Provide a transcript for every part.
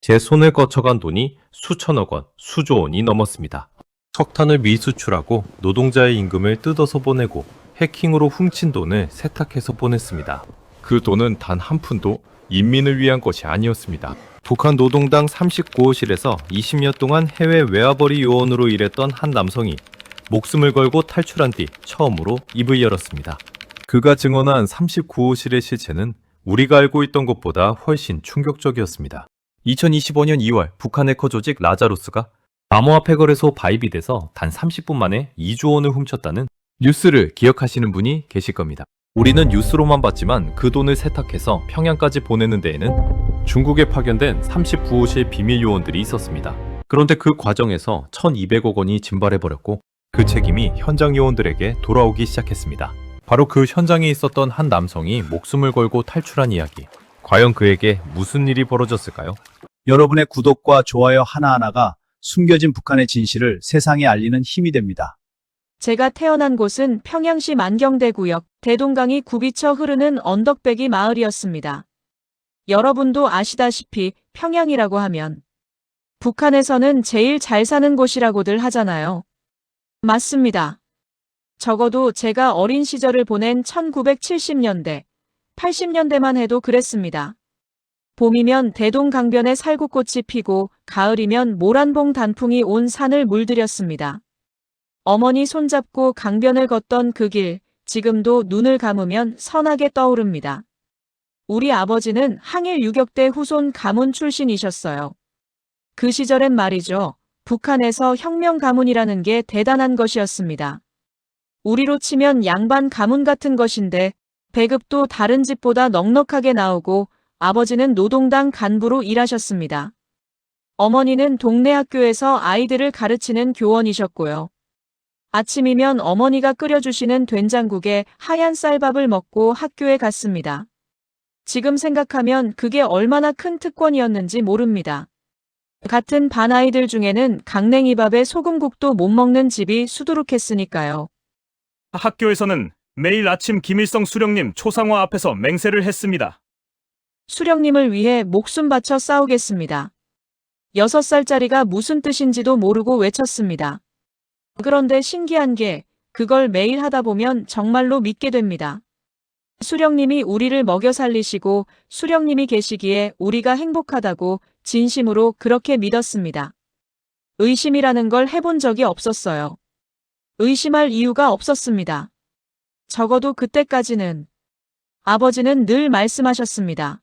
제 손을 거쳐간 돈이 수천억 원, 수조 원이 넘었습니다. 석탄을 미수출하고 노동자의 임금을 뜯어서 보내고 해킹으로 훔친 돈을 세탁해서 보냈습니다. 그 돈은 단 한 푼도 인민을 위한 것이 아니었습니다. 북한 노동당 39호실에서 20년 동안 해외 외화벌이 요원으로 일했던 한 남성이 목숨을 걸고 탈출한 뒤 처음으로 입을 열었습니다. 그가 증언한 39호실의 실체는 우리가 알고 있던 것보다 훨씬 충격적이었습니다. 2025년 2월 북한 해커 조직 라자루스가 암호화폐 거래소 바이빗에서 단 30분 만에 2조 원을 훔쳤다는 뉴스를 기억하시는 분이 계실 겁니다. 우리는 뉴스로만 봤지만 그 돈을 세탁해서 평양까지 보내는 데에는 중국에 파견된 39호실 비밀 요원들이 있었습니다. 그런데 그 과정에서 1200억 원이 증발해버렸고 그 책임이 현장 요원들에게 돌아오기 시작했습니다. 바로 그 현장에 있었던 한 남성이 목숨을 걸고 탈출한 이야기. 과연 그에게 무슨 일이 벌어졌을까요? 여러분의 구독과 좋아요 하나하나가 숨겨진 북한의 진실을 세상에 알리는 힘이 됩니다. 제가 태어난 곳은 평양시 만경대구역 대동강이 굽이쳐 흐르는 언덕배기 마을이었습니다. 여러분도 아시다시피 평양이라고 하면 북한에서는 제일 잘 사는 곳이라고들 하잖아요. 맞습니다. 적어도 제가 어린 시절을 보낸 1970년대, 80년대만 해도 그랬습니다. 봄이면 대동강변에 살구꽃이 피고 가을이면 모란봉 단풍이 온 산을 물들였습니다. 어머니 손잡고 강변을 걷던 그 길, 지금도 눈을 감으면 선하게 떠오릅니다. 우리 아버지는 항일 유격대 후손 가문 출신이셨어요. 그 시절엔 말이죠. 북한에서 혁명 가문이라는 게 대단한 것이었습니다. 우리로 치면 양반 가문 같은 것인데 배급도 다른 집보다 넉넉하게 나오고 아버지는 노동당 간부로 일하셨습니다. 어머니는 동네 학교에서 아이들을 가르치는 교원이셨고요. 아침이면 어머니가 끓여주시는 된장국에 하얀 쌀밥을 먹고 학교에 갔습니다. 지금 생각하면 그게 얼마나 큰 특권이었는지 모릅니다. 같은 반 아이들 중에는 강냉이밥에 소금국도 못 먹는 집이 수두룩했으니까요. 학교에서는 매일 아침 김일성 수령님 초상화 앞에서 맹세를 했습니다. 수령님을 위해 목숨 바쳐 싸우겠습니다. 6살짜리가 무슨 뜻인지도 모르고 외쳤습니다. 그런데 신기한 게 그걸 매일 하다 보면 정말로 믿게 됩니다. 수령님이 우리를 먹여 살리시고 수령님이 계시기에 우리가 행복하다고 진심으로 그렇게 믿었습니다. 의심이라는 걸 해본 적이 없었어요. 의심할 이유가 없었습니다. 적어도 그때까지는. 아버지는 늘 말씀하셨습니다.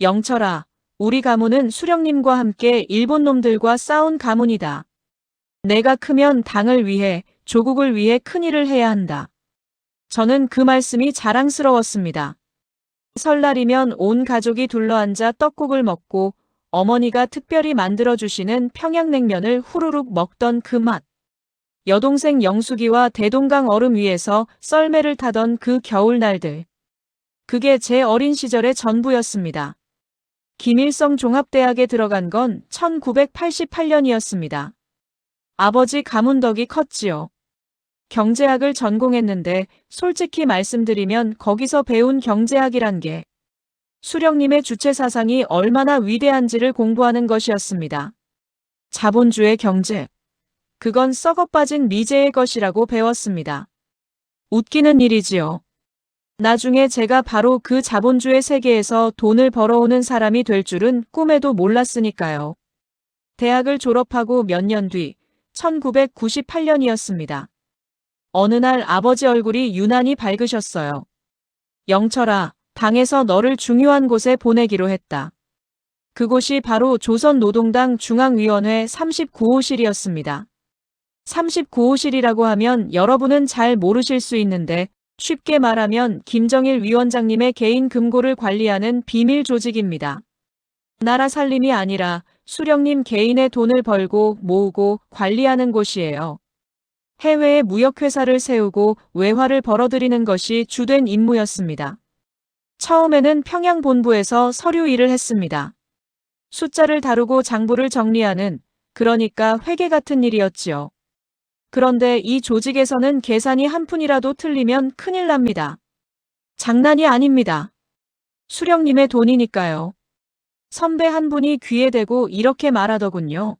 영철아, 우리 가문은 수령님과 함께 일본 놈들과 싸운 가문이다. 내가 크면 당을 위해, 조국을 위해 큰일을 해야 한다. 저는 그 말씀이 자랑스러웠습니다. 설날이면 온 가족이 둘러앉아 떡국을 먹고 어머니가 특별히 만들어주시는 평양냉면을 후루룩 먹던 그 맛. 여동생 영숙이와 대동강 얼음 위에서 썰매를 타던 그 겨울날들. 그게 제 어린 시절의 전부였습니다. 김일성 종합대학에 들어간 건 1988년이었습니다. 아버지 가문 덕이 컸지요. 경제학을 전공했는데 솔직히 말씀드리면 거기서 배운 경제학이란 게 수령님의 주체 사상이 얼마나 위대한지를 공부하는 것이었습니다. 자본주의 경제. 그건 썩어빠진 미제의 것이라고 배웠습니다. 웃기는 일이지요. 나중에 제가 바로 그 자본주의 세계에서 돈을 벌어오는 사람이 될 줄은 꿈에도 몰랐으니까요. 대학을 졸업하고 몇 년 뒤 1998년이었습니다. 어느 날 아버지 얼굴이 유난히 밝으셨어요. 영철아, 당에서 너를 중요한 곳에 보내기로 했다. 그곳이 바로 조선노동당 중앙위원회 39호실이었습니다. 39호실이라고 하면 여러분은 잘 모르실 수 있는데 쉽게 말하면 김정일 위원장님의 개인 금고를 관리하는 비밀 조직입니다. 나라 살림이 아니라 수령님 개인의 돈을 벌고 모으고 관리하는 곳이에요. 해외에 무역회사를 세우고 외화를 벌어들이는 것이 주된 임무였습니다. 처음에는 평양 본부에서 서류 일을 했습니다. 숫자를 다루고 장부를 정리하는, 그러니까 회계 같은 일이었지요. 그런데 이 조직에서는 계산이 한 푼이라도 틀리면 큰일 납니다. 장난이 아닙니다. 수령님의 돈이니까요. 선배 한 분이 귀에 대고 이렇게 말하더군요.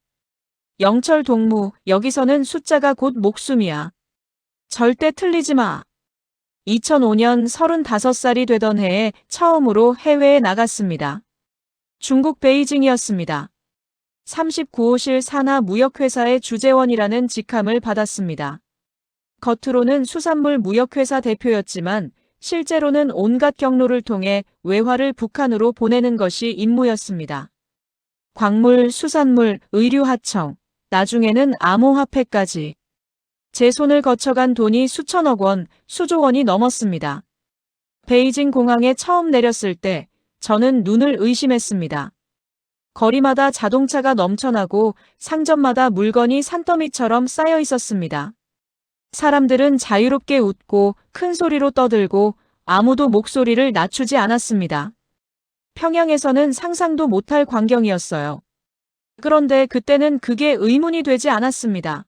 영철 동무, 여기서는 숫자가 곧 목숨이야. 절대 틀리지 마. 2005년 35살이 되던 해에 처음으로 해외에 나갔습니다. 중국 베이징이었습니다. 39호실 산하 무역회사의 주재원이라는 직함을 받았습니다. 겉으로는 수산물 무역회사 대표였지만 실제로는 온갖 경로를 통해 외화를 북한으로 보내는 것이 임무였습니다. 광물, 수산물, 의류 하청, 나중에는 암호화폐까지. 제 손을 거쳐간 돈이 수천억 원, 수조 원이 넘었습니다. 베이징 공항에 처음 내렸을 때 저는 눈을 의심했습니다. 거리마다 자동차가 넘쳐나고 상점마다 물건이 산더미처럼 쌓여 있었습니다. 사람들은 자유롭게 웃고 큰 소리로 떠들고 아무도 목소리를 낮추지 않았습니다. 평양에서는 상상도 못할 광경이었어요. 그런데 그때는 그게 의문이 되지 않았습니다.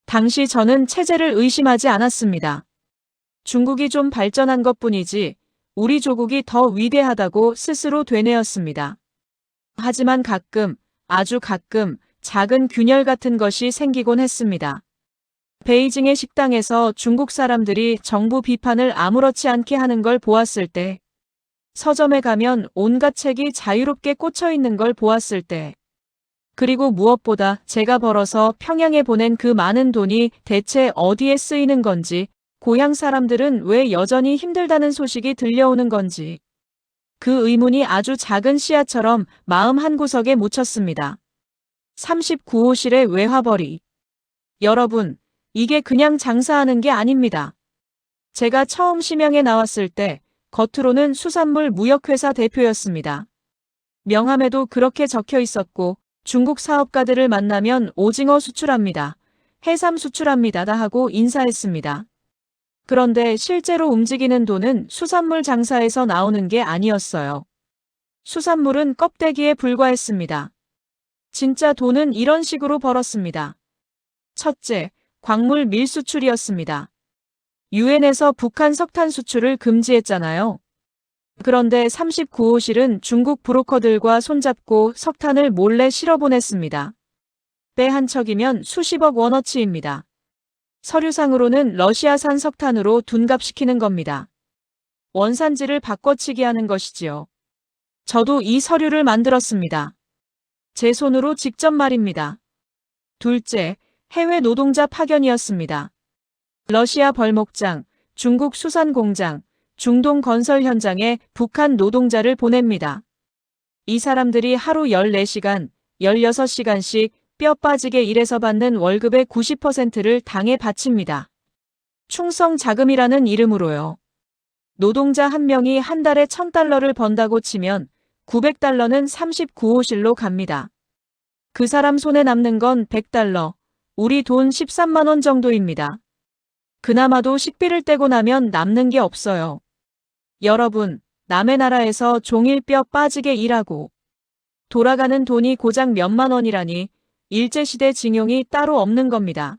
당시 저는 체제를 의심하지 않았습니다. 중국이 좀 발전한 것뿐이지 우리 조국이 더 위대하다고 스스로 되뇌었습니다. 하지만 가끔, 아주 가끔 작은 균열 같은 것이 생기곤 했습니다. 베이징의 식당에서 중국 사람들이 정부 비판을 아무렇지 않게 하는 걸 보았을 때, 서점에 가면 온갖 책이 자유롭게 꽂혀 있는 걸 보았을 때, 그리고 무엇보다 제가 벌어서 평양에 보낸 그 많은 돈이 대체 어디에 쓰이는 건지, 고향 사람들은 왜 여전히 힘들다는 소식이 들려오는 건지, 그 의문이 아주 작은 씨앗처럼 마음 한구석에 묻혔습니다. 39호실의 외화벌이. 여러분, 이게 그냥 장사하는 게 아닙니다. 제가 처음 심양에 나왔을 때 겉으로는 수산물 무역회사 대표였습니다. 명함에도 그렇게 적혀 있었고 중국 사업가들을 만나면 오징어 수출합니다. 해삼 수출합니다. 다 하고 인사했습니다. 그런데 실제로 움직이는 돈은 수산물 장사에서 나오는 게 아니었어요. 수산물은 껍데기에 불과했습니다. 진짜 돈은 이런 식으로 벌었습니다. 첫째, 광물 밀수출이었습니다. 유엔에서 북한 석탄 수출을 금지했잖아요. 그런데 39호실은 중국 브로커들과 손잡고 석탄을 몰래 실어보냈습니다. 배 한 척이면 수십억 원어치입니다. 서류상으로는 러시아산 석탄으로 둔갑시키는 겁니다. 원산지를 바꿔치기 하는 것이지요. 저도 이 서류를 만들었습니다. 제 손으로 직접 말입니다. 둘째, 해외 노동자 파견이었습니다. 러시아 벌목장, 중국 수산공장, 중동 건설 현장에 북한 노동자를 보냅니다. 이 사람들이 하루 14시간, 16시간씩 뼈 빠지게 일해서 받는 월급의 90%를 당에 바칩니다. 충성 자금이라는 이름으로요. 노동자 한 명이 한 달에 $1,000를 번다고 치면 900달러는 39호실로 갑니다. 그 사람 손에 남는 건 $100, 우리 돈 13만 원 정도입니다. 그나마도 식비를 떼고 나면 남는 게 없어요. 여러분, 남의 나라에서 종일 뼈 빠지게 일하고 돌아가는 돈이 고작 몇만 원이라니 일제시대 징용이 따로 없는 겁니다.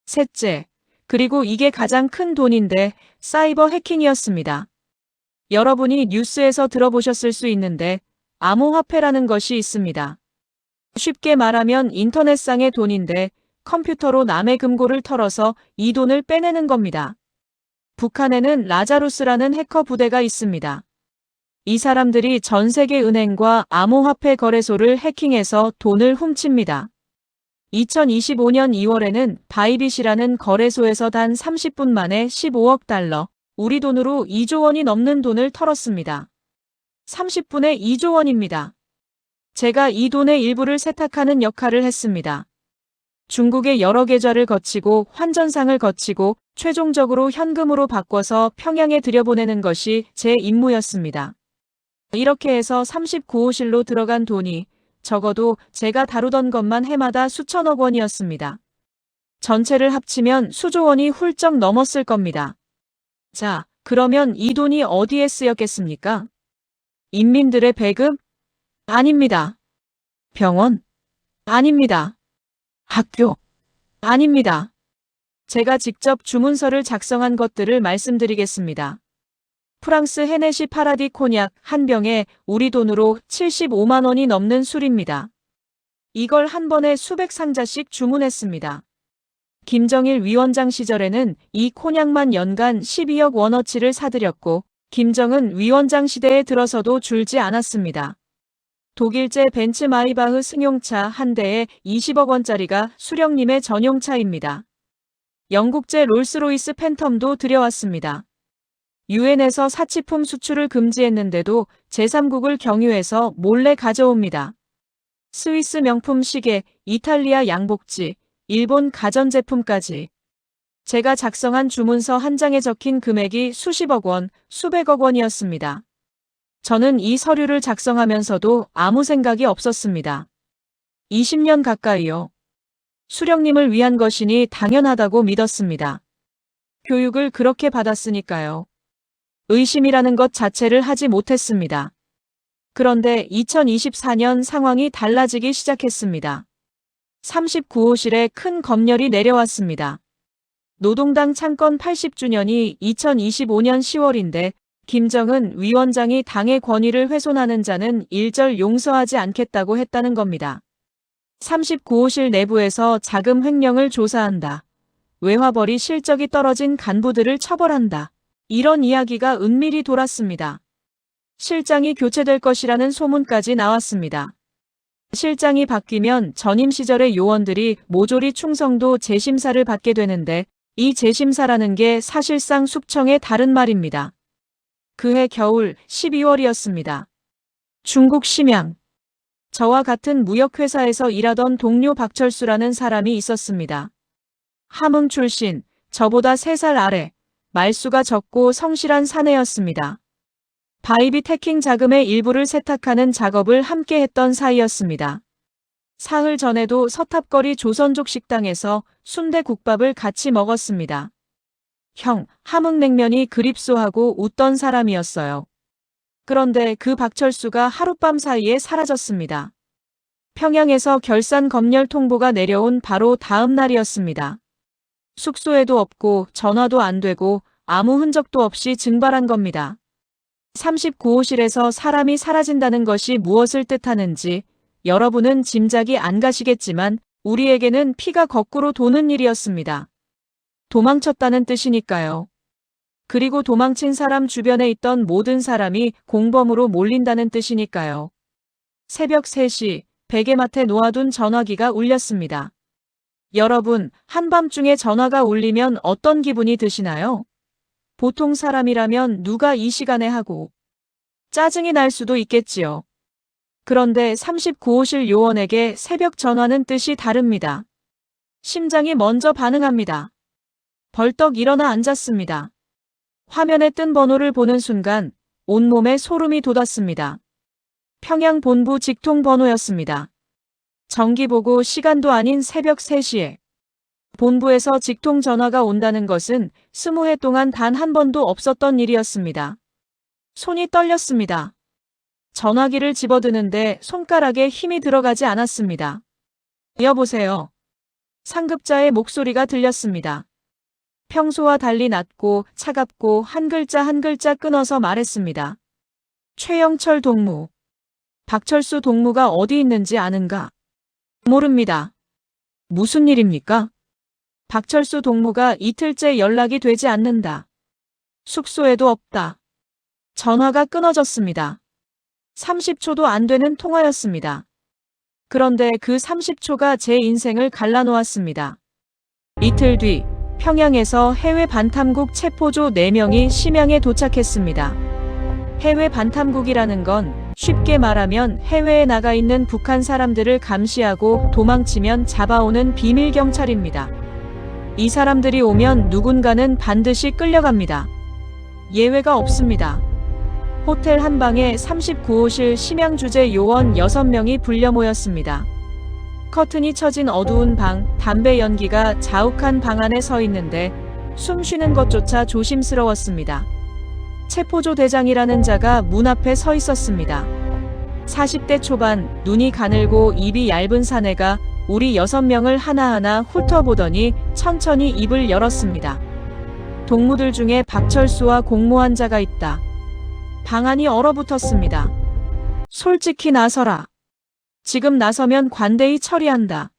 셋째, 그리고 이게 가장 큰 돈인데 사이버 해킹이었습니다. 여러분이 뉴스에서 들어보셨을 수 있는데 암호화폐라는 것이 있습니다. 쉽게 말하면 인터넷상의 돈인데 컴퓨터로 남의 금고를 털어서 이 돈을 빼내는 겁니다. 북한에는 라자루스라는 해커 부대가 있습니다. 이 사람들이 전 세계 은행과 암호화폐 거래소를 해킹해서 돈을 훔칩니다. 2025년 2월에는 바이빗이라는 거래소에서 단 30분 만에 15억 달러, 우리 돈으로 2조 원이 넘는 돈을 털었습니다. 30분에 2조 원입니다. 제가 이 돈의 일부를 세탁하는 역할을 했습니다. 중국의 여러 계좌를 거치고 환전상을 거치고 최종적으로 현금으로 바꿔서 평양에 들여보내는 것이 제 임무였습니다. 이렇게 해서 39호실로 들어간 돈이 적어도 제가 다루던 것만 해마다 수천억 원이었습니다. 전체를 합치면 수조 원이 훌쩍 넘었을 겁니다. 자, 그러면 이 돈이 어디에 쓰였겠습니까? 인민들의 배급? 아닙니다. 병원? 아닙니다. 학교? 아닙니다. 제가 직접 주문서를 작성한 것들을 말씀드리겠습니다. 프랑스 헤네시 파라디 코냑 한 병에 우리 돈으로 75만 원이 넘는 술입니다. 이걸 한 번에 수백 상자씩 주문했습니다. 김정일 위원장 시절에는 이 코냑만 연간 12억 원어치를 사들였고 김정은 위원장 시대에 들어서도 줄지 않았습니다. 독일제 벤츠 마이바흐 승용차 한 대에 20억 원짜리가 수령님의 전용차입니다. 영국제 롤스로이스 팬텀도 들여왔습니다. 유엔에서 사치품 수출을 금지했는데도 제3국을 경유해서 몰래 가져옵니다. 스위스 명품 시계, 이탈리아 양복지, 일본 가전제품까지. 제가 작성한 주문서 한 장에 적힌 금액이 수십억 원, 수백억 원이었습니다. 저는 이 서류를 작성하면서도 아무 생각이 없었습니다. 20년 가까이요. 수령님을 위한 것이니 당연하다고 믿었습니다. 교육을 그렇게 받았으니까요. 의심이라는 것 자체를 하지 못했습니다. 그런데 2024년 상황이 달라지기 시작했습니다. 39호실에 큰 검열이 내려왔습니다. 노동당 창건 80주년이 2025년 10월인데 김정은 위원장이 당의 권위를 훼손하는 자는 일절 용서하지 않겠다고 했다는 겁니다. 39호실 내부에서 자금 횡령을 조사한다. 외화벌이 실적이 떨어진 간부들을 처벌한다. 이런 이야기가 은밀히 돌았습니다. 실장이 교체될 것이라는 소문까지 나왔습니다. 실장이 바뀌면 전임 시절의 요원들이 모조리 충성도 재심사를 받게 되는데 이 재심사라는 게 사실상 숙청의 다른 말입니다. 그해 겨울 12월이었습니다. 중국 심양. 저와 같은 무역회사에서 일하던 동료 박철수라는 사람이 있었습니다. 함흥 출신, 저보다 3살 아래, 말수가 적고 성실한 사내였습니다. 바이빗 해킹 자금의 일부를 세탁하는 작업을 함께 했던 사이였습니다. 사흘 전에도 서탑거리 조선족 식당에서 순대국밥을 같이 먹었습니다. 형, 함흥냉면이 그립소하고 웃던 사람이었어요. 그런데 그 박철수가 하룻밤 사이에 사라졌습니다. 평양에서 결산 검열 통보가 내려온 바로 다음 날이었습니다. 숙소에도 없고 전화도 안 되고 아무 흔적도 없이 증발한 겁니다. 39호실에서 사람이 사라진다는 것이 무엇을 뜻하는지 여러분은 짐작이 안 가시겠지만 우리에게는 피가 거꾸로 도는 일이었습니다. 도망쳤다는 뜻이니까요. 그리고 도망친 사람 주변에 있던 모든 사람이 공범으로 몰린다는 뜻이니까요. 새벽 3시 베개맡에 놓아둔 전화기가 울렸습니다. 여러분, 한밤중에 전화가 울리면 어떤 기분이 드시나요? 보통 사람이라면 누가 이 시간에 하고 짜증이 날 수도 있겠지요. 그런데 39호실 요원에게 새벽 전화는 뜻이 다릅니다. 심장이 먼저 반응합니다. 벌떡 일어나 앉았습니다. 화면에 뜬 번호를 보는 순간 온몸에 소름이 돋았습니다. 평양 본부 직통 번호였습니다. 정기 보고 시간도 아닌 새벽 3시에 본부에서 직통 전화가 온다는 것은 20해 동안 단 한 번도 없었던 일이었습니다. 손이 떨렸습니다. 전화기를 집어드는데 손가락에 힘이 들어가지 않았습니다. 여보세요. 상급자의 목소리가 들렸습니다. 평소와 달리 낮고 차갑고 한 글자 한 글자 끊어서 말했습니다. 최영철 동무. 박철수 동무가 어디 있는지 아는가? 모릅니다. 무슨 일입니까? 박철수 동무가 이틀째 연락이 되지 않는다. 숙소에도 없다. 전화가 끊어졌습니다. 30초도 안 되는 통화였습니다. 그런데 그 30초가 제 인생을 갈라놓았습니다. 이틀 뒤 평양에서 해외 반탐국 체포조 4명이 심양에 도착했습니다. 해외 반탐국이라는 건 쉽게 말하면 해외에 나가 있는 북한 사람들을 감시하고 도망치면 잡아오는 비밀 경찰입니다. 이 사람들이 오면 누군가는 반드시 끌려갑니다. 예외가 없습니다. 호텔 한 방에 39호실 심양 주재 요원 6명이 불려 모였습니다. 커튼이 쳐진 어두운 방, 담배 연기가 자욱한 방 안에 서 있는데 숨 쉬는 것조차 조심스러웠습니다. 체포조 대장이라는 자가 문 앞에 서 있었습니다. 40대 초반, 눈이 가늘고 입이 얇은 사내가 우리 6명을 하나하나 훑어보더니 천천히 입을 열었습니다. 동무들 중에 박철수와 공모한 자가 있다. 방안이 얼어붙었습니다. 솔직히 나서라. 지금 나서면 관대히 처리한다.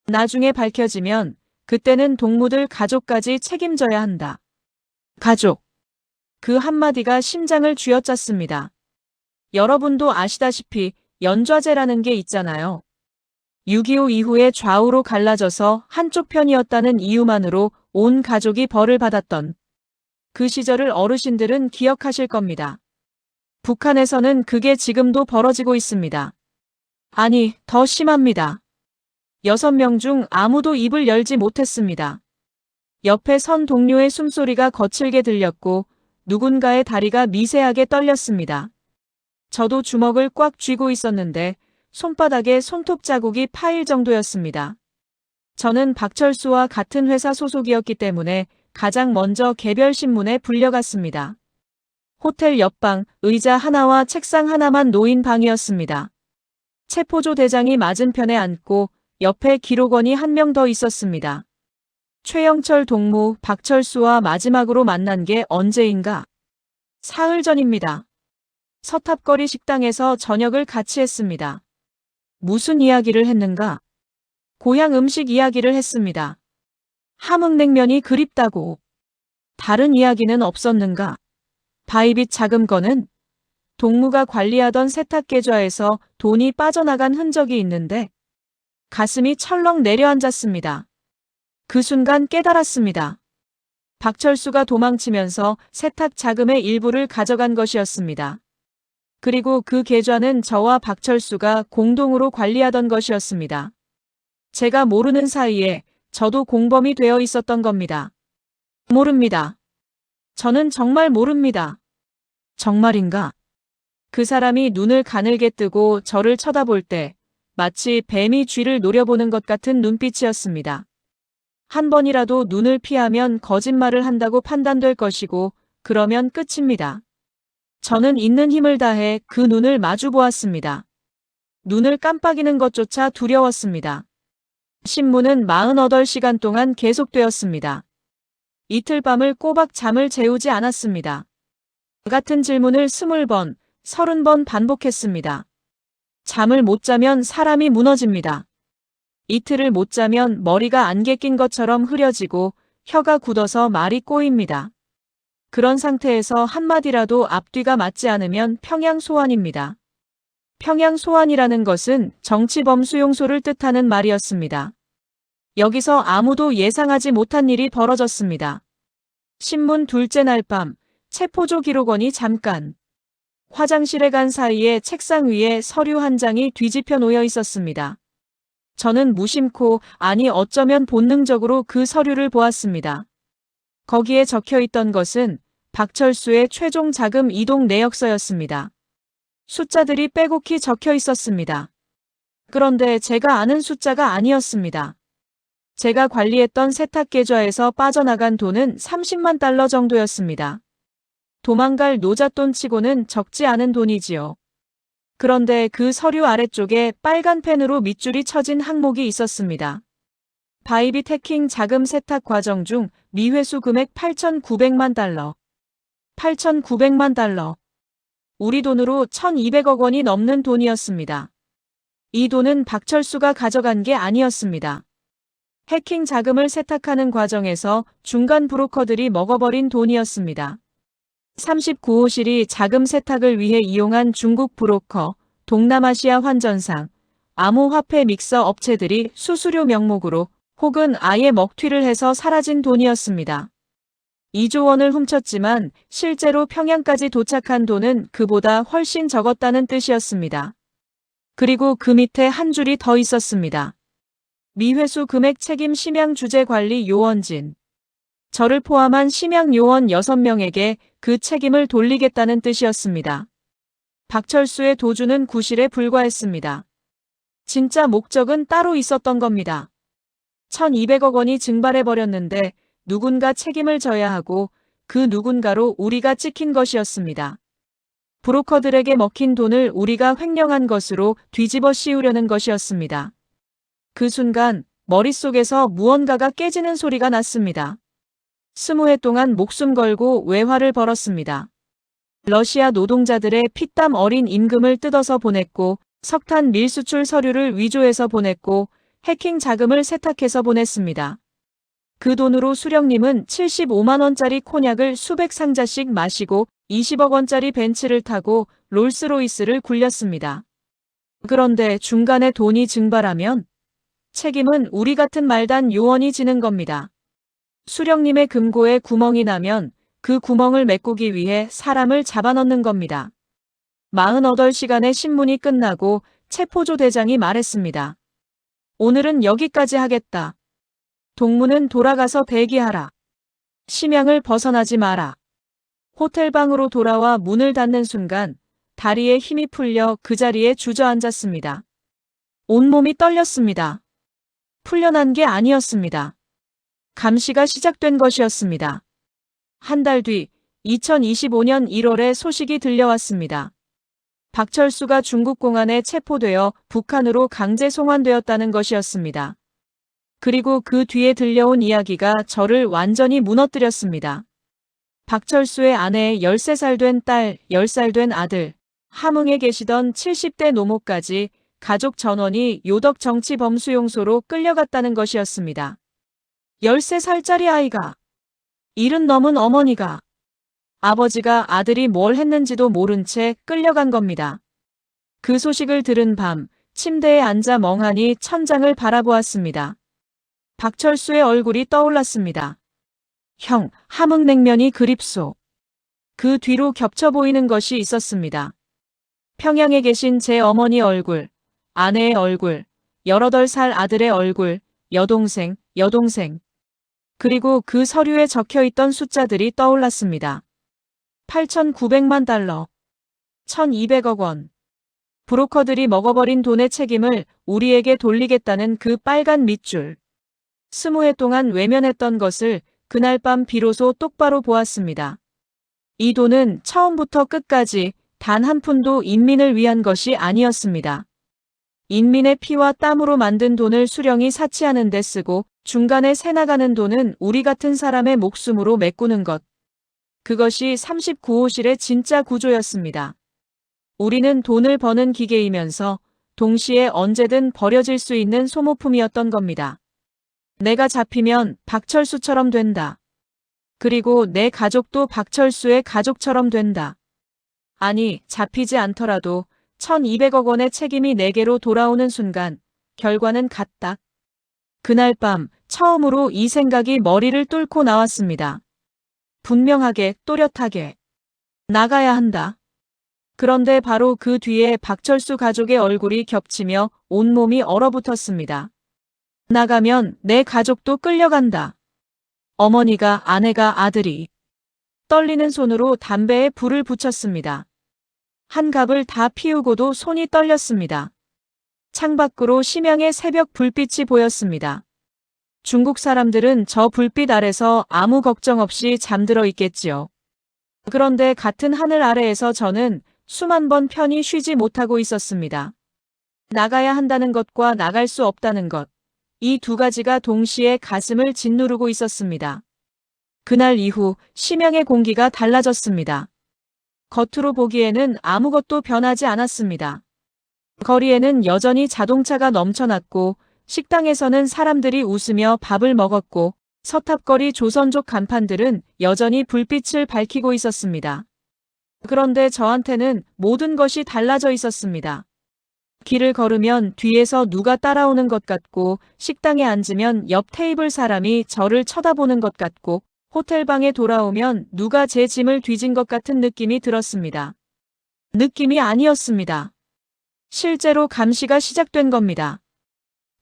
나중에 밝혀지면 그때는 동무들 가족까지 책임져야 한다. 가족. 그 한마디가 심장을 쥐어짰습니다. 여러분도 아시다시피 연좌제라는 게 있잖아요. 6.25 이후에 좌우로 갈라져서 한쪽 편이었다는 이유만으로 온 가족이 벌을 받았던 그 시절을 어르신들은 기억하실 겁니다. 북한에서는 그게 지금도 벌어지고 있습니다. 아니, 더 심합니다. 6명 중 아무도 입을 열지 못했습니다. 옆에 선 동료의 숨소리가 거칠게 들렸고 누군가의 다리가 미세하게 떨렸습니다. 저도 주먹을 꽉 쥐고 있었는데 손바닥에 손톱 자국이 파일 정도였습니다. 저는 박철수와 같은 회사 소속이었기 때문에 가장 먼저 개별 신문에 불려갔습니다. 호텔 옆방, 의자 하나와 책상 하나만 놓인 방이었습니다. 체포조 대장이 맞은편에 앉고 옆에 기록원이 한 명 더 있었습니다. 최영철 동무 박철수와 마지막으로 만난 게 언제인가? 사흘 전입니다. 서탑거리 식당에서 저녁을 같이 했습니다. 무슨 이야기를 했는가? 고향 음식 이야기를 했습니다. 함흥냉면이 그립다고. 다른 이야기는 없었는가? 바이빗 자금건은 동무가 관리하던 세탁계좌에서 돈이 빠져나간 흔적이 있는데 가슴이 철렁 내려앉았습니다. 그 순간 깨달았습니다. 박철수가 도망치면서 세탁 자금의 일부를 가져간 것이었습니다. 그리고 그 계좌는 저와 박철수가 공동으로 관리하던 것이었습니다. 제가 모르는 사이에 저도 공범이 되어 있었던 겁니다. 모릅니다. 저는 정말 모릅니다. 정말인가? 그 사람이 눈을 가늘게 뜨고 저를 쳐다볼 때 마치 뱀이 쥐를 노려보는 것 같은 눈빛이었습니다. 한 번이라도 눈을 피하면 거짓말을 한다고 판단될 것이고 그러면 끝입니다. 저는 있는 힘을 다해 그 눈을 마주 보았습니다. 눈을 깜빡이는 것조차 두려웠습니다. 신문은 48시간 동안 계속되었습니다. 이틀 밤을 꼬박 잠을 재우지 않았습니다. 같은 질문을 20번, 30번 반복했습니다. 잠을 못 자면 사람이 무너집니다. 이틀을 못 자면 머리가 안개 낀 것처럼 흐려지고 혀가 굳어서 말이 꼬입니다. 그런 상태에서 한마디라도 앞뒤가 맞지 않으면 평양 소환입니다. 평양 소환이라는 것은 정치범 수용소를 뜻하는 말이었습니다. 여기서 아무도 예상하지 못한 일이 벌어졌습니다. 신문 둘째 날 밤, 체포조 기록원이 잠깐. 화장실에 간 사이에 책상 위에 서류 한 장이 뒤집혀 놓여 있었습니다. 저는 무심코, 아니 어쩌면 본능적으로 그 서류를 보았습니다. 거기에 적혀 있던 것은 박철수의 최종 자금 이동 내역서였습니다. 숫자들이 빼곡히 적혀 있었습니다. 그런데 제가 아는 숫자가 아니었습니다. 제가 관리했던 세탁계좌에서 빠져나간 돈은 30만 달러 정도였습니다. 도망갈 노잣돈 치고는 적지 않은 돈이지요. 그런데 그 서류 아래쪽에 빨간 펜으로 밑줄이 쳐진 항목이 있었습니다. 바이빗 해킹 자금 세탁 과정 중 미회수 금액 8,900만 달러. 8,900만 달러. 우리 돈으로 1,200억 원이 넘는 돈이었습니다. 이 돈은 박철수가 가져간 게 아니었습니다. 해킹 자금을 세탁하는 과정에서 중간 브로커들이 먹어버린 돈이었습니다. 39호실이 자금 세탁을 위해 이용한 중국 브로커, 동남아시아 환전상, 암호화폐 믹서 업체들이 수수료 명목으로 혹은 아예 먹튀를 해서 사라진 돈이었습니다. 2조 원을 훔쳤지만 실제로 평양까지 도착한 돈은 그보다 훨씬 적었다는 뜻이었습니다. 그리고 그 밑에 한 줄이 더 있었습니다. 미회수 금액 책임 심양 주재 관리 요원진. 저를 포함한 심양 요원 6명에게 그 책임을 돌리겠다는 뜻이었습니다. 박철수의 도주는 구실에 불과했습니다. 진짜 목적은 따로 있었던 겁니다. 1,200억 원이 증발해버렸는데 누군가 책임을 져야 하고 그 누군가로 우리가 찍힌 것이었습니다. 브로커들에게 먹힌 돈을 우리가 횡령한 것으로 뒤집어 씌우려는 것이었습니다. 그 순간 머릿속에서 무언가가 깨지는 소리가 났습니다. 20회 동안 목숨 걸고 외화를 벌었습니다. 러시아 노동자들의 피땀 어린 임금을 뜯어서 보냈고, 석탄 밀수출 서류를 위조해서 보냈고, 해킹 자금을 세탁해서 보냈습니다. 그 돈으로 수령님은 75만 원짜리 코냑을 수백 상자씩 마시고 20억 원짜리 벤츠를 타고 롤스로이스를 굴렸습니다. 그런데 중간에 돈이 증발하면 책임은 우리 같은 말단 요원이 지는 겁니다. 수령님의 금고에 구멍이 나면 그 구멍을 메꾸기 위해 사람을 잡아넣는 겁니다. 48시간의 신문이 끝나고 체포조 대장이 말했습니다. 오늘은 여기까지 하겠다. 동무는 돌아가서 대기하라. 심양을 벗어나지 마라. 호텔방으로 돌아와 문을 닫는 순간 다리에 힘이 풀려 그 자리에 주저앉았습니다. 온몸이 떨렸습니다. 풀려난 게 아니었습니다. 감시가 시작된 것이었습니다. 한 달 뒤 2025년 1월에 소식이 들려왔습니다. 박철수가 중국 공안에 체포되어 북한으로 강제 송환되었다는 것이었습니다. 그리고 그 뒤에 들려온 이야기가 저를 완전히 무너뜨렸습니다. 박철수의 아내의 13살 된 딸, 10살 된 아들, 함흥에 계시던 70대 노모까지 가족 전원이 요덕 정치 범수용소로 끌려갔다는 것이었습니다. 13살짜리 아이가, 70 넘은 어머니가, 아버지가 아들이 뭘 했는지도 모른 채 끌려간 겁니다. 그 소식을 들은 밤, 침대에 앉아 멍하니 천장을 바라보았습니다. 박철수의 얼굴이 떠올랐습니다. 형, 함흥냉면이 그립소. 그 뒤로 겹쳐 보이는 것이 있었습니다. 평양에 계신 제 어머니 얼굴, 아내의 얼굴, 18살 아들의 얼굴, 여동생. 그리고 그 서류에 적혀 있던 숫자들이 떠올랐습니다. 8,900만 달러, 1,200억 원. 브로커들이 먹어버린 돈의 책임을 우리에게 돌리겠다는 그 빨간 밑줄. 20해 동안 외면했던 것을 그날 밤 비로소 똑바로 보았습니다. 이 돈은 처음부터 끝까지 단 한 푼도 인민을 위한 것이 아니었습니다. 인민의 피와 땀으로 만든 돈을 수령이 사치하는 데 쓰고 중간에 새나가는 돈은 우리 같은 사람의 목숨으로 메꾸는 것. 그것이 39호실의 진짜 구조였습니다. 우리는 돈을 버는 기계이면서 동시에 언제든 버려질 수 있는 소모품이었던 겁니다. 내가 잡히면 박철수처럼 된다. 그리고 내 가족도 박철수의 가족처럼 된다. 아니, 잡히지 않더라도 1,200억 원의 책임이 내게로 돌아오는 순간 결과는 같다. 그날 밤 처음으로 이 생각이 머리를 뚫고 나왔습니다. 분명하게, 또렷하게. 나가야 한다. 그런데 바로 그 뒤에 박철수 가족의 얼굴이 겹치며 온몸이 얼어붙었습니다. 나가면 내 가족도 끌려간다. 어머니가, 아내가, 아들이. 떨리는 손으로 담배에 불을 붙였습니다. 한 갑을 다 피우고도 손이 떨렸습니다. 창밖으로 심양의 새벽 불빛이 보였습니다. 중국 사람들은 저 불빛 아래서 아무 걱정 없이 잠들어 있겠지요. 그런데 같은 하늘 아래에서 저는 수만 번 편히 쉬지 못하고 있었습니다. 나가야 한다는 것과 나갈 수 없다는 것. 이 두 가지가 동시에 가슴을 짓누르고 있었습니다. 그날 이후 심양의 공기가 달라졌습니다. 겉으로 보기에는 아무것도 변하지 않았습니다. 거리에는 여전히 자동차가 넘쳐났고 식당에서는 사람들이 웃으며 밥을 먹었고 서탑거리 조선족 간판들은 여전히 불빛을 밝히고 있었습니다. 그런데 저한테는 모든 것이 달라져 있었습니다. 길을 걸으면 뒤에서 누가 따라오는 것 같고 식당에 앉으면 옆 테이블 사람이 저를 쳐다보는 것 같고 호텔방에 돌아오면 누가 제 짐을 뒤진 것 같은 느낌이 들었습니다. 느낌이 아니었습니다. 실제로 감시가 시작된 겁니다.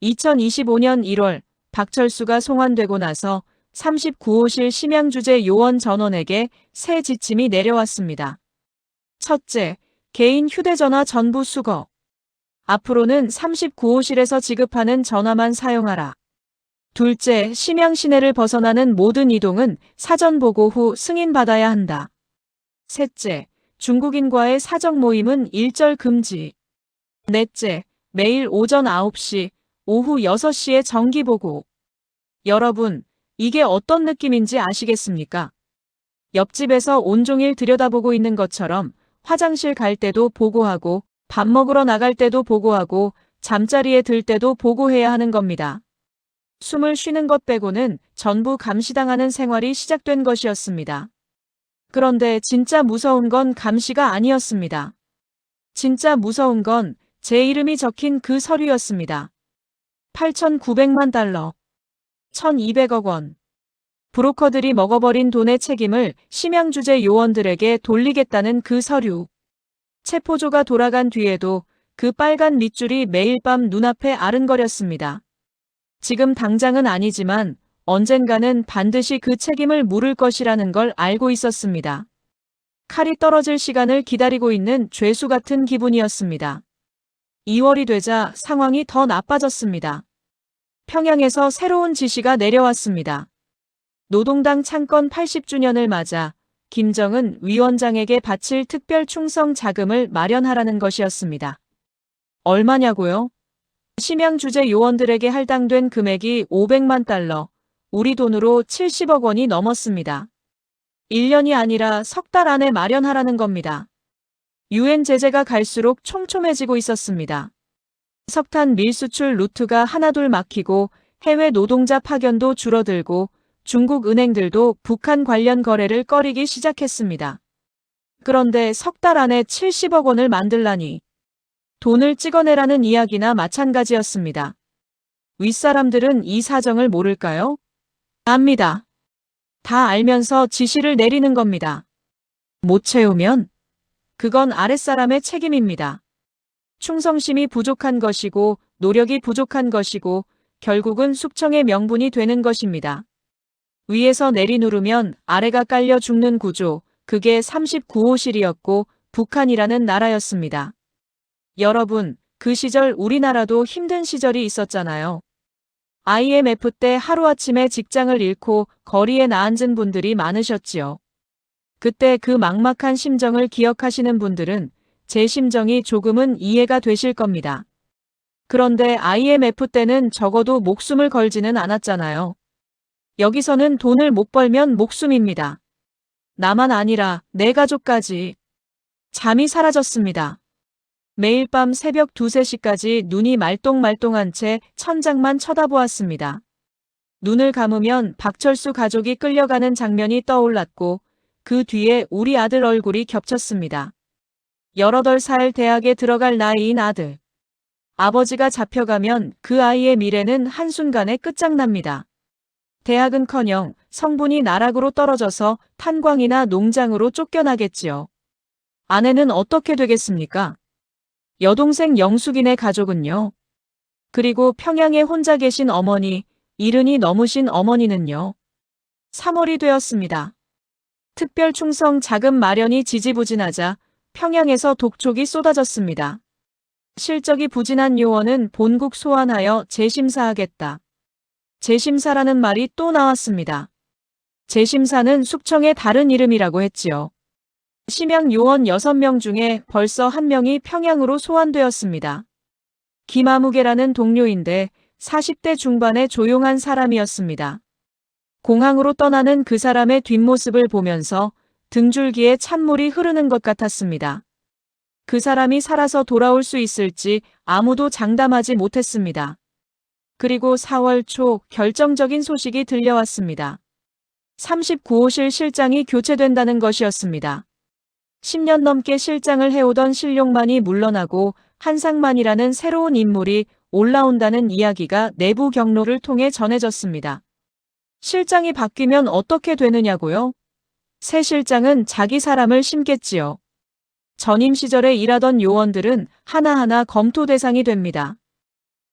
2025년 1월 박철수가 송환되고 나서 39호실 심양주재 요원 전원에게 새 지침이 내려왔습니다. 첫째, 개인 휴대전화 전부 수거. 앞으로는 39호실에서 지급하는 전화만 사용하라. 둘째, 심양 시내를 벗어나는 모든 이동은 사전 보고 후 승인받아야 한다. 셋째, 중국인과의 사적 모임은 일절 금지. 넷째, 매일 오전 9시, 오후 6시에 정기보고. 여러분, 이게 어떤 느낌인지 아시겠습니까? 옆집에서 온종일 들여다보고 있는 것처럼 화장실 갈 때도 보고하고 밥 먹으러 나갈 때도 보고하고 잠자리에 들 때도 보고해야 하는 겁니다. 숨을 쉬는 것 빼고는 전부 감시당하는 생활이 시작된 것이었습니다. 그런데 진짜 무서운 건 감시가 아니었습니다. 진짜 무서운 건 제 이름이 적힌 그 서류였습니다. 8,900만 달러, 1,200억 원. 브로커들이 먹어버린 돈의 책임을 심양주재 요원들에게 돌리겠다는 그 서류. 체포조가 돌아간 뒤에도 그 빨간 밑줄이 매일 밤 눈앞에 아른거렸습니다. 지금 당장은 아니지만 언젠가는 반드시 그 책임을 물을 것이라는 걸 알고 있었습니다. 칼이 떨어질 시간을 기다리고 있는 죄수 같은 기분이었습니다. 2월이 되자 상황이 더 나빠졌습니다. 평양에서 새로운 지시가 내려왔습니다. 노동당 창건 80주년을 맞아 김정은 위원장에게 바칠 특별 충성 자금을 마련하라는 것이었습니다. 얼마냐고요? 심양주재 요원들에게 할당된 금액이 500만 달러, 우리 돈으로 70억 원이 넘었습니다. 1년이 아니라 석 달 안에 마련하라는 겁니다. 유엔 제재가 갈수록 촘촘해지고 있었습니다. 석탄 밀수출 루트가 하나둘 막히고 해외 노동자 파견도 줄어들고 중국 은행들도 북한 관련 거래를 꺼리기 시작했습니다. 그런데 석 달 안에 70억 원을 만들라니 돈을 찍어내라는 이야기나 마찬가지였습니다. 윗사람들은 이 사정을 모를까요? 압니다. 다 알면서 지시를 내리는 겁니다. 못 채우면 그건 아랫사람의 책임입니다. 충성심이 부족한 것이고 노력이 부족한 것이고 결국은 숙청의 명분이 되는 것입니다. 위에서 내리누르면 아래가 깔려 죽는 구조, 그게 39호실이었고 북한이라는 나라였습니다. 여러분, 그 시절 우리나라도 힘든 시절이 있었잖아요. IMF 때 하루아침에 직장을 잃고 거리에 나앉은 분들이 많으셨지요. 그때 그 막막한 심정을 기억하시는 분들은 제 심정이 조금은 이해가 되실 겁니다. 그런데 IMF 때는 적어도 목숨을 걸지는 않았잖아요. 여기서는 돈을 못 벌면 목숨입니다. 나만 아니라 내 가족까지. 잠이 사라졌습니다. 매일 밤 새벽 2, 3시까지 눈이 말똥말똥한 채 천장만 쳐다보았습니다. 눈을 감으면 박철수 가족이 끌려가는 장면이 떠올랐고 그 뒤에 우리 아들 얼굴이 겹쳤습니다. 18살 대학에 들어갈 나이인 아들. 아버지가 잡혀가면 그 아이의 미래는 한순간에 끝장납니다. 대학은커녕 성분이 나락으로 떨어져서 탄광이나 농장으로 쫓겨나겠지요. 아내는 어떻게 되겠습니까? 여동생 영숙이네 가족은요? 그리고 평양에 혼자 계신 어머니, 70이 넘으신 어머니는요? 3월이 되었습니다. 특별 충성 자금 마련이 지지부진하자 평양에서 독촉이 쏟아졌습니다. 실적이 부진한 요원은 본국 소환하여 재심사하겠다. 재심사라는 말이 또 나왔습니다. 재심사는 숙청의 다른 이름이라고 했지요. 심양 요원 6명 중에 벌써 1명이 평양으로 소환되었습니다. 김아무개라는 동료인데 40대 중반의 조용한 사람이었습니다. 공항으로 떠나는 그 사람의 뒷모습을 보면서 등줄기에 찬물이 흐르는 것 같았습니다. 그 사람이 살아서 돌아올 수 있을지 아무도 장담하지 못했습니다. 그리고 4월 초 결정적인 소식이 들려왔습니다. 39호실 실장이 교체된다는 것이었습니다. 10년 넘게 실장을 해오던 실용만이 물러나고 한상만이라는 새로운 인물이 올라온다는 이야기가 내부 경로를 통해 전해졌습니다. 실장이 바뀌면 어떻게 되느냐고요? 새 실장은 자기 사람을 심겠지요. 전임 시절에 일하던 요원들은 하나하나 검토 대상이 됩니다.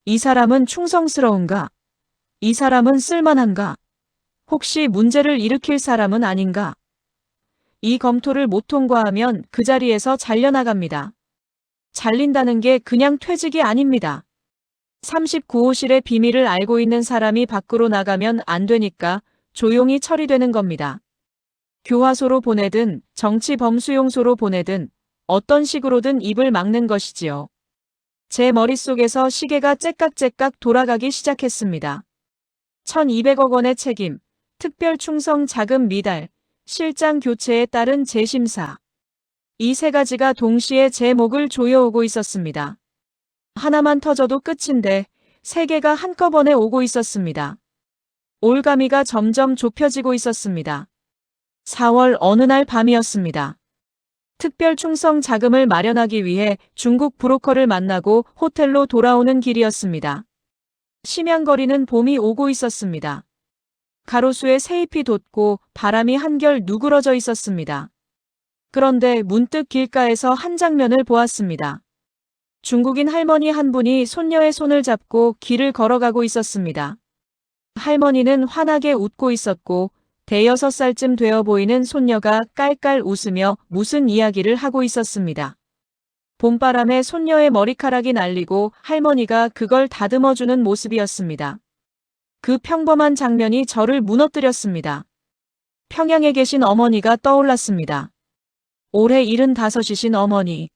이 사람은 충성스러운가? 이 사람은 쓸만한가? 혹시 문제를 일으킬 사람은 아닌가? 이 검토를 못 통과하면 그 자리에서 잘려나갑니다. 잘린다는 게 그냥 퇴직이 아닙니다. 39호실의 비밀을 알고 있는 사람이 밖으로 나가면 안 되니까 조용히 처리되는 겁니다. 교화소로 보내든 정치범수용소로 보내든 어떤 식으로든 입을 막는 것이지요. 제 머릿속에서 시계가 째깍째깍 돌아가기 시작했습니다. 1,200억 원의 책임, 특별 충성 자금 미달, 실장 교체에 따른 재심사. 이 세 가지가 동시에 제 목을 조여오고 있었습니다. 하나만 터져도 끝인데 세 개가 한꺼번에 오고 있었습니다. 올가미가 점점 좁혀지고 있었습니다. 4월 어느 날 밤이었습니다. 특별 충성 자금을 마련하기 위해 중국 브로커를 만나고 호텔로 돌아오는 길이었습니다. 심양거리는 봄이 오고 있었습니다. 가로수에 새잎이 돋고 바람이 한결 누그러져 있었습니다. 그런데 문득 길가에서 한 장면을 보았습니다. 중국인 할머니 한 분이 손녀의 손을 잡고 길을 걸어가고 있었습니다. 할머니는 환하게 웃고 있었고 대여섯 살쯤 되어 보이는 손녀가 깔깔 웃으며 무슨 이야기를 하고 있었습니다. 봄바람에 손녀의 머리카락이 날리고 할머니가 그걸 다듬어주는 모습이었습니다. 그 평범한 장면이 저를 무너뜨렸습니다. 평양에 계신 어머니가 떠올랐습니다. 올해 75이신 어머니.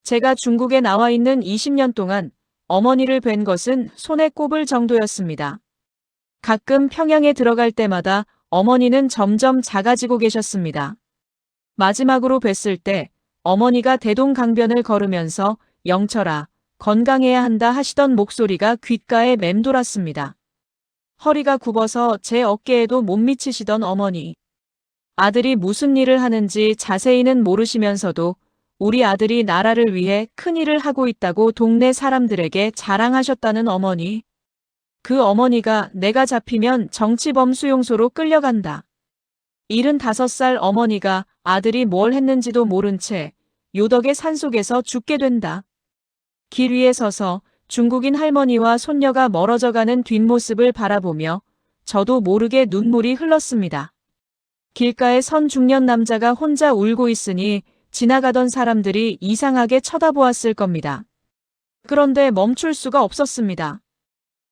제가 중국에 나와 있는 20년 동안 어머니를 뵌 것은 손에 꼽을 정도였습니다. 가끔 평양에 들어갈 때마다 어머니는 점점 작아지고 계셨습니다. 마지막으로 뵀을 때 어머니가 대동강변을 걸으면서 영철아, 건강해야 한다 하시던 목소리가 귓가에 맴돌았습니다. 허리가 굽어서 제 어깨에도 못 미치시던 어머니. 아들이 무슨 일을 하는지 자세히는 모르시면서도 우리 아들이 나라를 위해 큰 일을 하고 있다고 동네 사람들에게 자랑하셨다는 어머니. 그 어머니가 내가 잡히면 정치범 수용소로 끌려간다. 75살 어머니가 아들이 뭘 했는지도 모른 채 요덕의 산속에서 죽게 된다. 길 위에 서서 중국인 할머니와 손녀가 멀어져 가는 뒷모습을 바라보며 저도 모르게 눈물이 흘렀습니다. 길가에 선 중년 남자가 혼자 울고 있으니 지나가던 사람들이 이상하게 쳐다보았을 겁니다. 그런데 멈출 수가 없었습니다.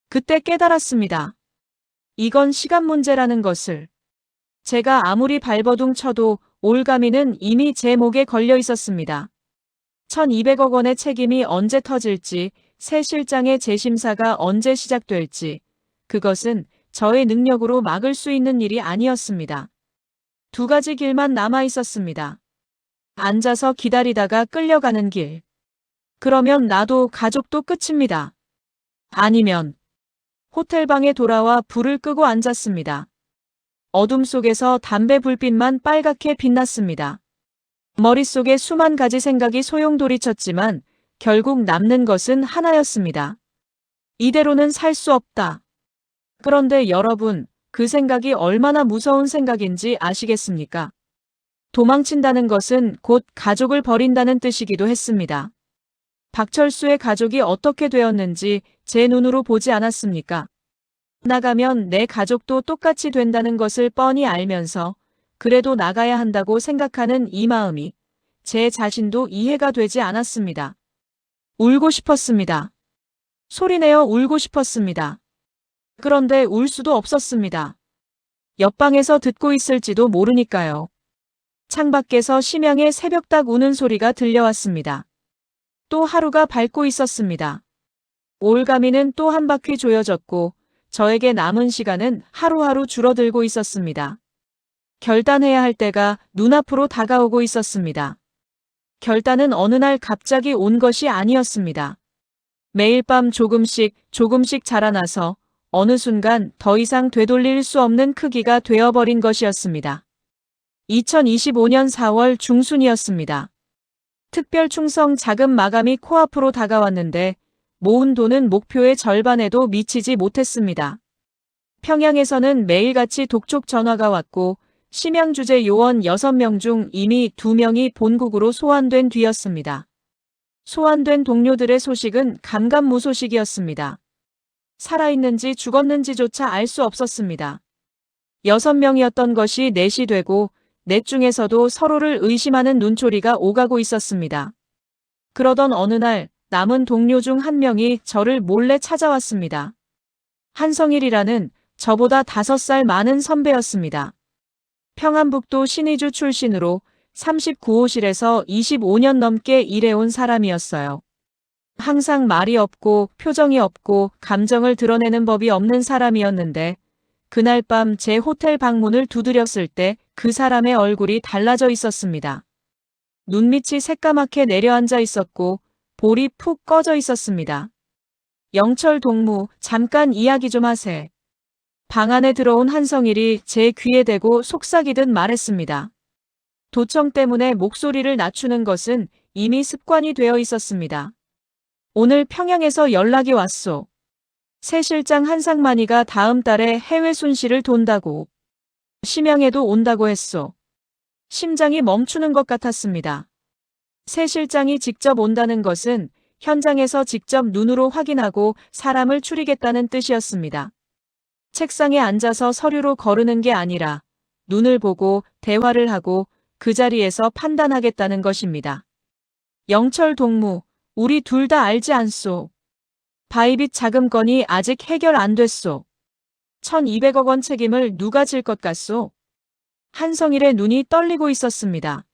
그때 깨달았습니다. 이건 시간 문제라는 것을. 제가 아무리 발버둥 쳐도 올가미는 이미 제 목에 걸려 있었습니다. 1200억 원의 책임이 언제 터질지, 새 실장의 재심사가 언제 시작될지, 그것은 저의 능력으로 막을 수 있는 일이 아니었습니다. 두 가지 길만 남아 있었습니다. 앉아서 기다리다가 끌려가는 길. 그러면 나도 가족도 끝입니다. 아니면 호텔방에 돌아와 불을 끄고 앉았습니다. 어둠 속에서 담배 불빛만 빨갛게 빛났습니다. 머릿속에 수만 가지 생각이 소용돌이쳤지만 결국 남는 것은 하나였습니다. 이대로는 살 수 없다. 그런데 여러분, 그 생각이 얼마나 무서운 생각인지 아시겠습니까? 도망친다는 것은 곧 가족을 버린다는 뜻이기도 했습니다. 박철수의 가족이 어떻게 되었는지 제 눈으로 보지 않았습니까? 나가면 내 가족도 똑같이 된다는 것을 뻔히 알면서 그래도 나가야 한다고 생각하는 이 마음이 제 자신도 이해가 되지 않았습니다. 울고 싶었습니다. 소리내어 울고 싶었습니다. 그런데 울 수도 없었습니다. 옆방에서 듣고 있을지도 모르니까요. 창밖에서 심양의 새벽닭 우는 소리가 들려왔습니다. 또 하루가 밝고 있었습니다. 올가미는 또 한 바퀴 조여졌고 저에게 남은 시간은 하루하루 줄어들고 있었습니다. 결단해야 할 때가 눈앞으로 다가오고 있었습니다. 결단은 어느 날 갑자기 온 것이 아니었습니다. 매일 밤 조금씩 자라나서 어느 순간 더 이상 되돌릴 수 없는 크기가 되어버린 것이었습니다. 2025년 4월 중순이었습니다. 특별 충성 자금 마감이 코앞으로 다가왔는데 모은 돈은 목표의 절반에도 미치지 못했습니다. 평양에서는 매일같이 독촉 전화가 왔고 심양주재 요원 6명 중 이미 2명이 본국으로 소환된 뒤였습니다. 소환된 동료들의 소식은 감감무소식이었습니다. 살아있는지 죽었는지조차 알 수 없었습니다. 6명이었던 것이 넷이 되고 넷 중에서도 서로를 의심하는 눈초리가 오가고 있었습니다. 그러던 어느 날 남은 동료 중 한 명이 저를 몰래 찾아왔습니다. 한성일이라는 저보다 5살 많은 선배였습니다. 평안북도 신의주 출신으로 39호실에서 25년 넘게 일해온 사람이었어요. 항상 말이 없고 표정이 없고 감정을 드러내는 법이 없는 사람이었는데 그날 밤 제 호텔 방문을 두드렸을 때 그 사람의 얼굴이 달라져 있었습니다. 눈밑이 새까맣게 내려앉아 있었고 볼이 푹 꺼져 있었습니다. 영철 동무, 잠깐 이야기 좀 하세. 방 안에 들어온 한성일이 제 귀에 대고 속삭이듯 말했습니다. 도청 때문에 목소리를 낮추는 것은 이미 습관이 되어 있었습니다. 오늘 평양에서 연락이 왔소. 새 실장 한상만이가 다음 달에 해외 순시를 돈다고. 심양에도 온다고 했소. 심장이 멈추는 것 같았습니다. 새 실장이 직접 온다는 것은 현장에서 직접 눈으로 확인하고 사람을 추리겠다는 뜻이었습니다. 책상에 앉아서 서류로 거르는 게 아니라 눈을 보고 대화를 하고 그 자리에서 판단하겠다는 것입니다. 영철 동무, 우리 둘 다 알지 않소. 바이빗 자금건이 아직 해결 안 됐소. 1200억 원 책임을 누가 질 것 같소? 한성일의 눈이 떨리고 있었습니다.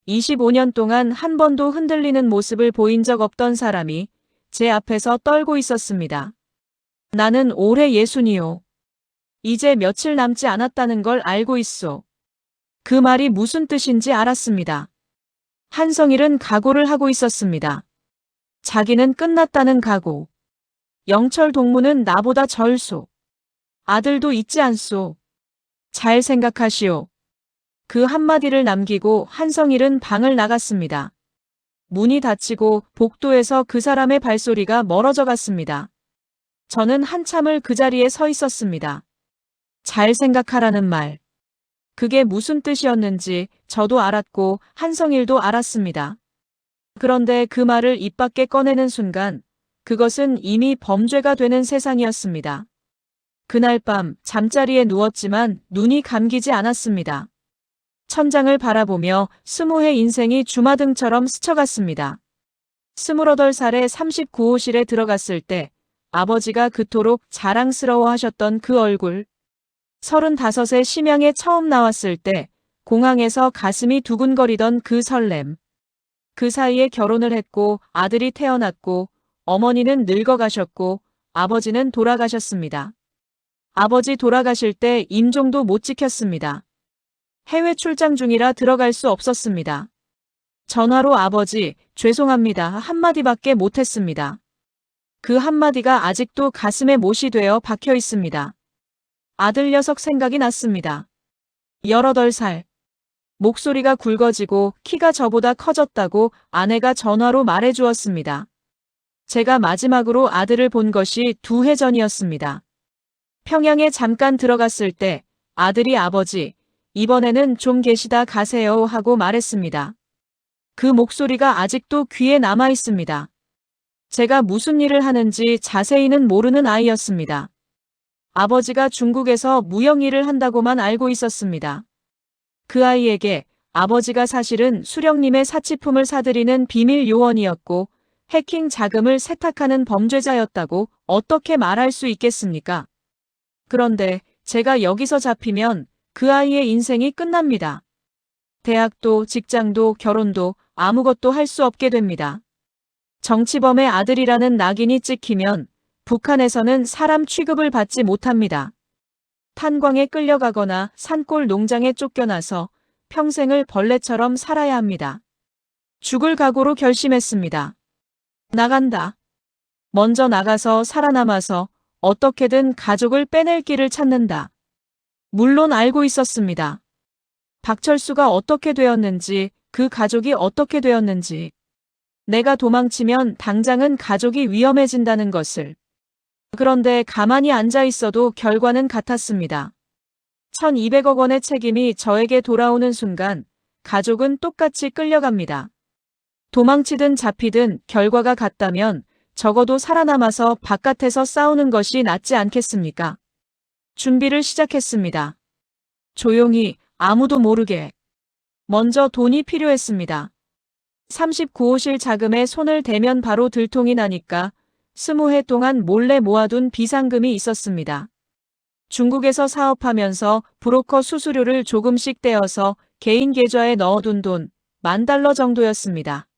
25년 동안 한 번도 흔들리는 모습을 보인 적 없던 사람이 제 앞에서 떨고 있었습니다. 나는 올해 60이요. 이제 며칠 남지 않았다는 걸 알고 있소. 그 말이 무슨 뜻인지 알았습니다. 한성일은 각오를 하고 있었습니다. 자기는 끝났다는 각오. 영철 동무는 나보다 절소. 아들도 있지 않소. 잘 생각하시오. 그 한마디를 남기고 한성일은 방을 나갔습니다. 문이 닫히고 복도에서 그 사람의 발소리가 멀어져 갔습니다. 저는 한참을 그 자리에 서 있었습니다. 잘 생각하라는 말. 그게 무슨 뜻이었는지 저도 알았고 한성일도 알았습니다. 그런데 그 말을 입 밖에 꺼내는 순간 그것은 이미 범죄가 되는 세상이었습니다. 그날 밤 잠자리에 누웠지만 눈이 감기지 않았습니다. 천장을 바라보며 20해 인생이 주마등처럼 스쳐갔습니다. 28살에 39호실에 들어갔을 때 아버지가 그토록 자랑스러워 하셨던 그 얼굴. 35세 심양에 처음 나왔을 때 공항에서 가슴이 두근거리던 그 설렘. 그 사이에 결혼을 했고 아들이 태어났고 어머니는 늙어가셨고 아버지는 돌아가셨습니다. 아버지 돌아가실 때 임종도 못 지켰습니다. 해외 출장 중이라 들어갈 수 없었습니다. 전화로 아버지, 죄송합니다 한마디밖에 못했습니다. 그 한마디가 아직도 가슴에 못이 되어 박혀 있습니다. 아들 녀석 생각이 났습니다. 18살. 목소리가 굵어지고 키가 저보다 커졌다고 아내가 전화로 말해주었습니다. 제가 마지막으로 아들을 본 것이 2해 전이었습니다. 평양에 잠깐 들어갔을 때 아들이 아버지, 이번에는 좀 계시다 가세요 하고 말했습니다. 그 목소리가 아직도 귀에 남아 있습니다. 제가 무슨 일을 하는지 자세히는 모르는 아이였습니다. 아버지가 중국에서 무역 일을 한다고만 알고 있었습니다. 그 아이에게 아버지가 사실은 수령님의 사치품을 사들이는 비밀 요원이었고 해킹 자금을 세탁하는 범죄자였다고 어떻게 말할 수 있겠습니까? 그런데 제가 여기서 잡히면 그 아이의 인생이 끝납니다. 대학도 직장도 결혼도 아무것도 할 수 없게 됩니다. 정치범의 아들이라는 낙인이 찍히면 북한에서는 사람 취급을 받지 못합니다. 탄광에 끌려가거나 산골 농장에 쫓겨나서 평생을 벌레처럼 살아야 합니다. 죽을 각오로 결심했습니다. 나간다. 먼저 나가서 살아남아서 어떻게든 가족을 빼낼 길을 찾는다. 물론 알고 있었습니다. 박철수가 어떻게 되었는지, 그 가족이 어떻게 되었는지. 내가 도망치면 당장은 가족이 위험해진다는 것을. 그런데 가만히 앉아 있어도 결과는 같았습니다. 1200억 원의 책임이 저에게 돌아오는 순간 가족은 똑같이 끌려갑니다. 도망치든 잡히든 결과가 같다면 적어도 살아남아서 바깥에서 싸우는 것이 낫지 않겠습니까? 준비를 시작했습니다. 조용히, 아무도 모르게. 먼저 돈이 필요했습니다. 39호실 자금에 손을 대면 바로 들통이 나니까 20해 동안 몰래 모아둔 비상금이 있었습니다. 중국에서 사업하면서 브로커 수수료를 조금씩 떼어서 개인 계좌에 넣어둔 돈, $10,000 정도였습니다.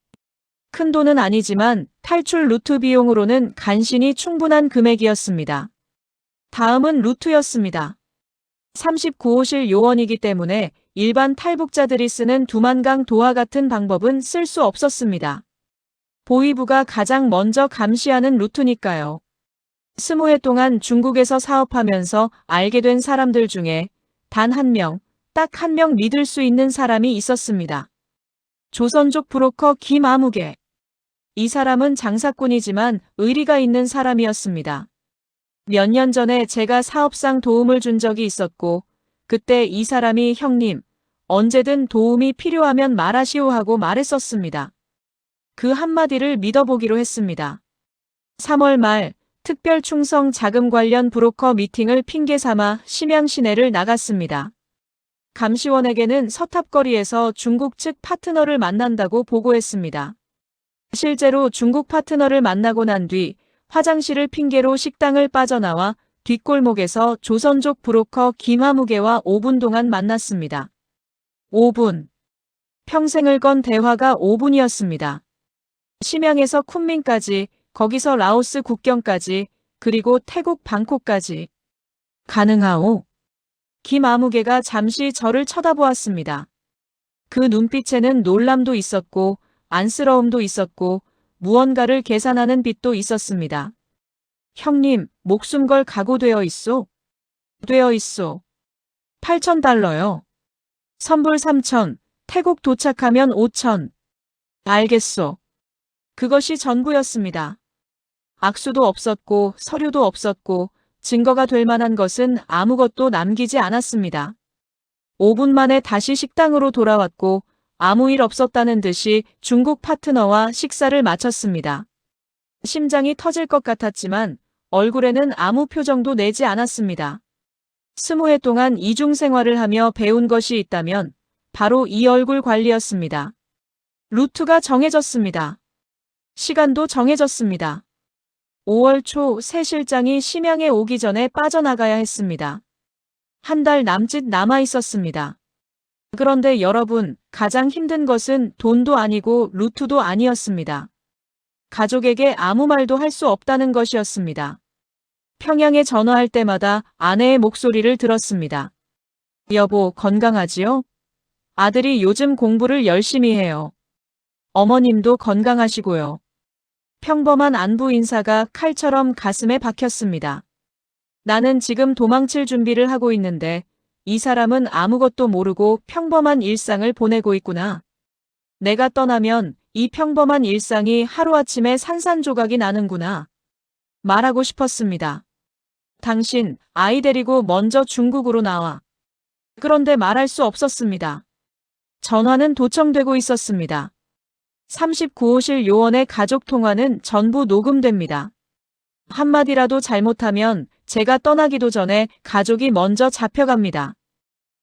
큰 돈은 아니지만 탈출 루트 비용으로는 간신히 충분한 금액이었습니다. 다음은 루트였습니다. 39호실 요원이기 때문에 일반 탈북자들이 쓰는 두만강 도와 같은 방법은 쓸 수 없었습니다. 보위부가 가장 먼저 감시하는 루트니까요. 20해 동안 중국에서 사업하면서 알게 된 사람들 중에 단 한 명, 딱 한 명 믿을 수 있는 사람이 있었습니다. 조선족 브로커 김아무개. 이 사람은 장사꾼이지만 의리가 있는 사람이었습니다. 몇 년 전에 제가 사업상 도움을 준 적이 있었고, 그때 이 사람이 형님, 언제든 도움이 필요하면 말하시오 하고 말했었습니다. 그 한마디를 믿어보기로 했습니다. 3월 말 특별 충성 자금 관련 브로커 미팅을 핑계 삼아 심양 시내를 나갔습니다. 감시원에게는 서탑거리에서 중국 측 파트너를 만난다고 보고했습니다. 실제로 중국 파트너를 만나고 난 뒤 화장실을 핑계로 식당을 빠져나와 뒷골목에서 조선족 브로커 김아무개와 5분 동안 만났습니다. 5분. 평생을 건 대화가 5분이었습니다. 심양에서 쿤민까지, 거기서 라오스 국경까지, 그리고 태국 방콕까지. 가능하오? 김아무개가 잠시 저를 쳐다보았습니다. 그 눈빛에는 놀람도 있었고 안쓰러움도 있었고 무언가를 계산하는 빛도 있었습니다. 형님, 목숨 걸 각오되어 있소? 되어 있소. 8,000달러요. 선불 3,000, 태국 도착하면 5,000. 알겠소. 그것이 전부였습니다. 악수도 없었고 서류도 없었고 증거가 될 만한 것은 아무것도 남기지 않았습니다. 5분 만에 다시 식당으로 돌아왔고 아무 일 없었다는 듯이 중국 파트너와 식사를 마쳤습니다. 심장이 터질 것 같았지만 얼굴에는 아무 표정도 내지 않았습니다. 20해 동안 이중 생활을 하며 배운 것이 있다면 바로 이 얼굴 관리였습니다. 루트가 정해졌습니다. 시간도 정해졌습니다. 5월 초 새 실장이 심양에 오기 전에 빠져나가야 했습니다. 한 달 남짓 남아 있었습니다. 그런데 여러분, 가장 힘든 것은 돈도 아니고 루트도 아니었습니다. 가족에게 아무 말도 할 수 없다는 것이었습니다. 평양에 전화할 때마다 아내의 목소리를 들었습니다. 여보, 건강하지요? 아들이 요즘 공부를 열심히 해요. 어머님도 건강하시고요. 평범한 안부 인사가 칼처럼 가슴에 박혔습니다. 나는 지금 도망칠 준비를 하고 있는데 이 사람은 아무것도 모르고 평범한 일상을 보내고 있구나. 내가 떠나면 이 평범한 일상이 하루아침에 산산조각이 나는구나. 말하고 싶었습니다. 당신, 아이 데리고 먼저 중국으로 나와. 그런데 말할 수 없었습니다. 전화는 도청되고 있었습니다. 39호실 요원의 가족 통화는 전부 녹음됩니다. 한마디라도 잘못하면 제가 떠나기도 전에 가족이 먼저 잡혀갑니다.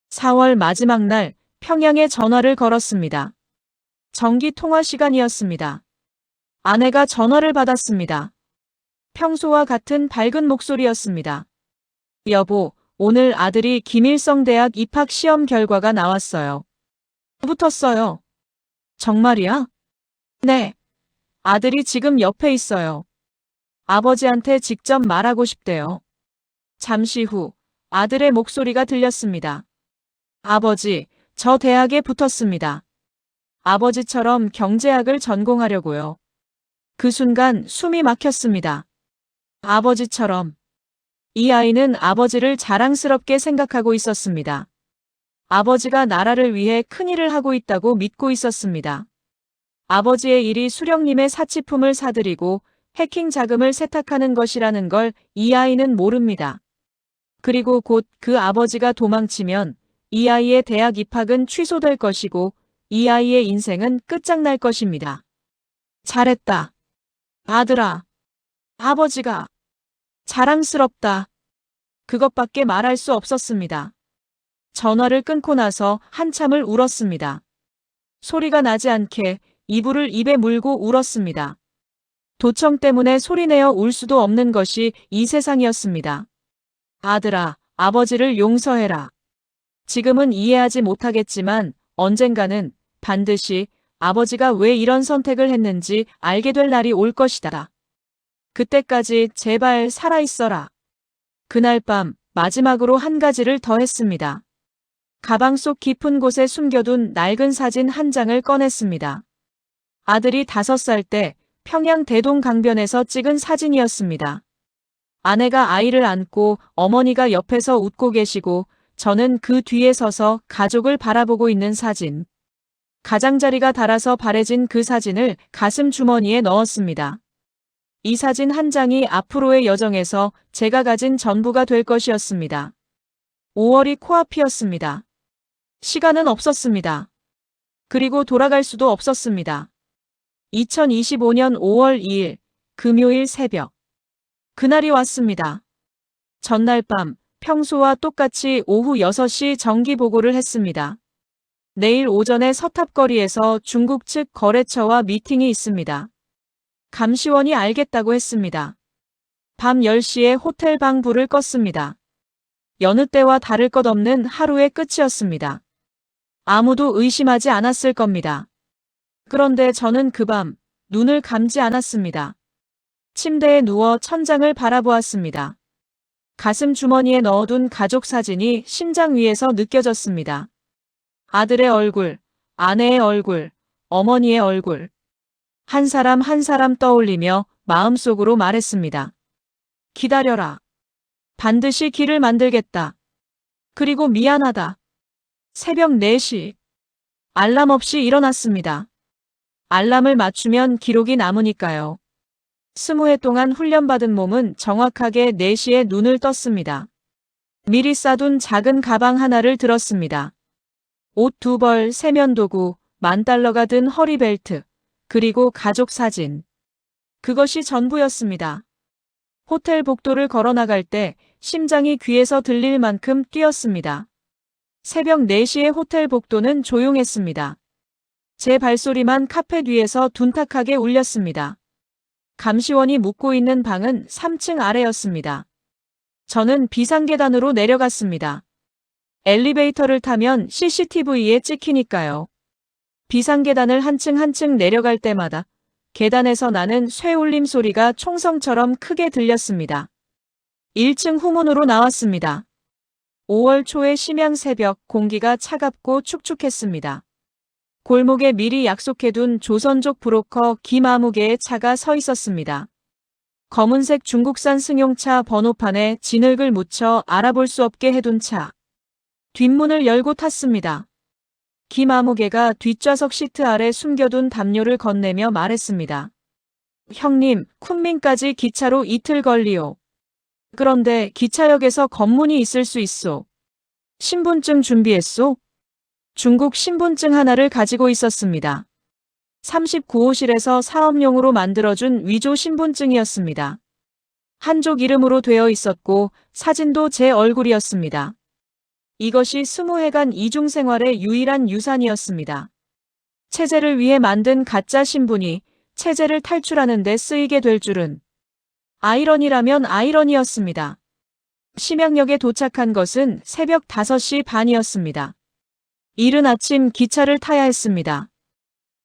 4월 마지막 날 평양에 전화를 걸었습니다. 정기 통화 시간이었습니다. 아내가 전화를 받았습니다. 평소와 같은 밝은 목소리였습니다. 여보, 오늘 아들이 김일성 대학 입학 시험 결과가 나왔어요. 붙었어요. 정말이야? 네. 아들이 지금 옆에 있어요. 아버지한테 직접 말하고 싶대요. 잠시 후 아들의 목소리가 들렸습니다. 아버지, 저 대학에 붙었습니다. 아버지처럼 경제학을 전공하려고요. 그 순간 숨이 막혔습니다. 아버지처럼. 이 아이는 아버지를 자랑스럽게 생각하고 있었습니다. 아버지가 나라를 위해 큰일을 하고 있다고 믿고 있었습니다. 아버지의 일이 수령님의 사치품을 사들이고 해킹 자금을 세탁하는 것이라는 걸 이 아이는 모릅니다. 그리고 곧 그 아버지가 도망치면 이 아이의 대학 입학은 취소될 것이고 이 아이의 인생은 끝장날 것입니다. 잘했다. 아들아. 아버지가. 자랑스럽다. 그것밖에 말할 수 없었습니다. 전화를 끊고 나서 한참을 울었습니다. 소리가 나지 않게 이불을 입에 물고 울었습니다. 도청 때문에 소리내어 울 수도 없는 것이 이 세상이었습니다. 아들아, 아버지를 용서해라. 지금은 이해하지 못하겠지만 언젠가는 반드시 아버지가 왜 이런 선택을 했는지 알게 될 날이 올 것이다. 그때까지 제발 살아있어라. 그날 밤 마지막으로 한 가지를 더 했습니다. 가방 속 깊은 곳에 숨겨둔 낡은 사진 한 장을 꺼냈습니다. 아들이 5살 때 평양 대동 강변에서 찍은 사진이었습니다. 아내가 아이를 안고 어머니가 옆에서 웃고 계시고 저는 그 뒤에 서서 가족을 바라보고 있는 사진. 가장자리가 닳아서 바래진 그 사진을 가슴 주머니에 넣었습니다. 이 사진 한 장이 앞으로의 여정에서 제가 가진 전부가 될 것이었습니다. 5월이 코앞이었습니다. 시간은 없었습니다. 그리고 돌아갈 수도 없었습니다. 2025년 5월 2일 금요일 새벽. 그날이 왔습니다. 전날 밤 평소와 똑같이 오후 6시 정기 보고를 했습니다. 내일 오전에 서탑거리에서 중국 측 거래처와 미팅이 있습니다. 감시원이 알겠다고 했습니다. 밤 10시에 호텔 방 불을 껐습니다. 여느 때와 다를 것 없는 하루의 끝이었습니다. 아무도 의심하지 않았을 겁니다. 그런데 저는 그 밤 눈을 감지 않았습니다. 침대에 누워 천장을 바라보았습니다. 가슴 주머니에 넣어둔 가족 사진이 심장 위에서 느껴졌습니다. 아들의 얼굴, 아내의 얼굴, 어머니의 얼굴. 한 사람 한 사람 떠올리며 마음속으로 말했습니다. 기다려라. 반드시 길을 만들겠다. 그리고 미안하다. 새벽 4시. 알람 없이 일어났습니다. 알람을 맞추면 기록이 남으니까요. 20회 동안 훈련받은 몸은 정확하게 4시에 눈을 떴습니다. 미리 싸둔 작은 가방 하나를 들었습니다. 옷 2벌, 세면도구, $10,000가 든 허리벨트, 그리고 가족 사진. 그것이 전부였습니다. 호텔 복도를 걸어 나갈 때 심장이 귀에서 들릴 만큼 뛰었습니다. 새벽 4시의 호텔 복도는 조용했습니다. 제 발소리만 카펫 위에서 둔탁하게 울렸습니다. 감시원이 묵고 있는 방은 3층 아래였습니다. 저는 비상계단으로 내려갔습니다. 엘리베이터를 타면 CCTV에 찍히니까요. 비상계단을 한층 한층 내려갈 때마다 계단에서 나는 쇠울림 소리가 총성처럼 크게 들렸습니다. 1층 후문으로 나왔습니다. 5월 초의 심양 새벽 공기가 차갑고 축축했습니다. 골목에 미리 약속해둔 조선족 브로커 김아무개의 차가 서 있었습니다. 검은색 중국산 승용차 번호판에 진흙을 묻혀 알아볼 수 없게 해둔 차. 뒷문을 열고 탔습니다. 김아무개가 뒷좌석 시트 아래 숨겨둔 담요를 건네며 말했습니다. 형님, 쿤민까지 기차로 이틀 걸리오. 그런데 기차역에서 검문이 있을 수 있소. 신분증 준비했소? 중국 신분증 하나를 가지고 있었습니다. 39호실에서 사업용으로 만들어준 위조 신분증이었습니다. 한족 이름으로 되어 있었고 사진도 제 얼굴이었습니다. 이것이 20회간 이중생활의 유일한 유산이었습니다. 체제를 위해 만든 가짜 신분이 체제를 탈출하는 데 쓰이게 될 줄은. 아이러니라면 아이러니였습니다. 심양역에 도착한 것은 새벽 5시 반이었습니다. 이른 아침 기차를 타야 했습니다.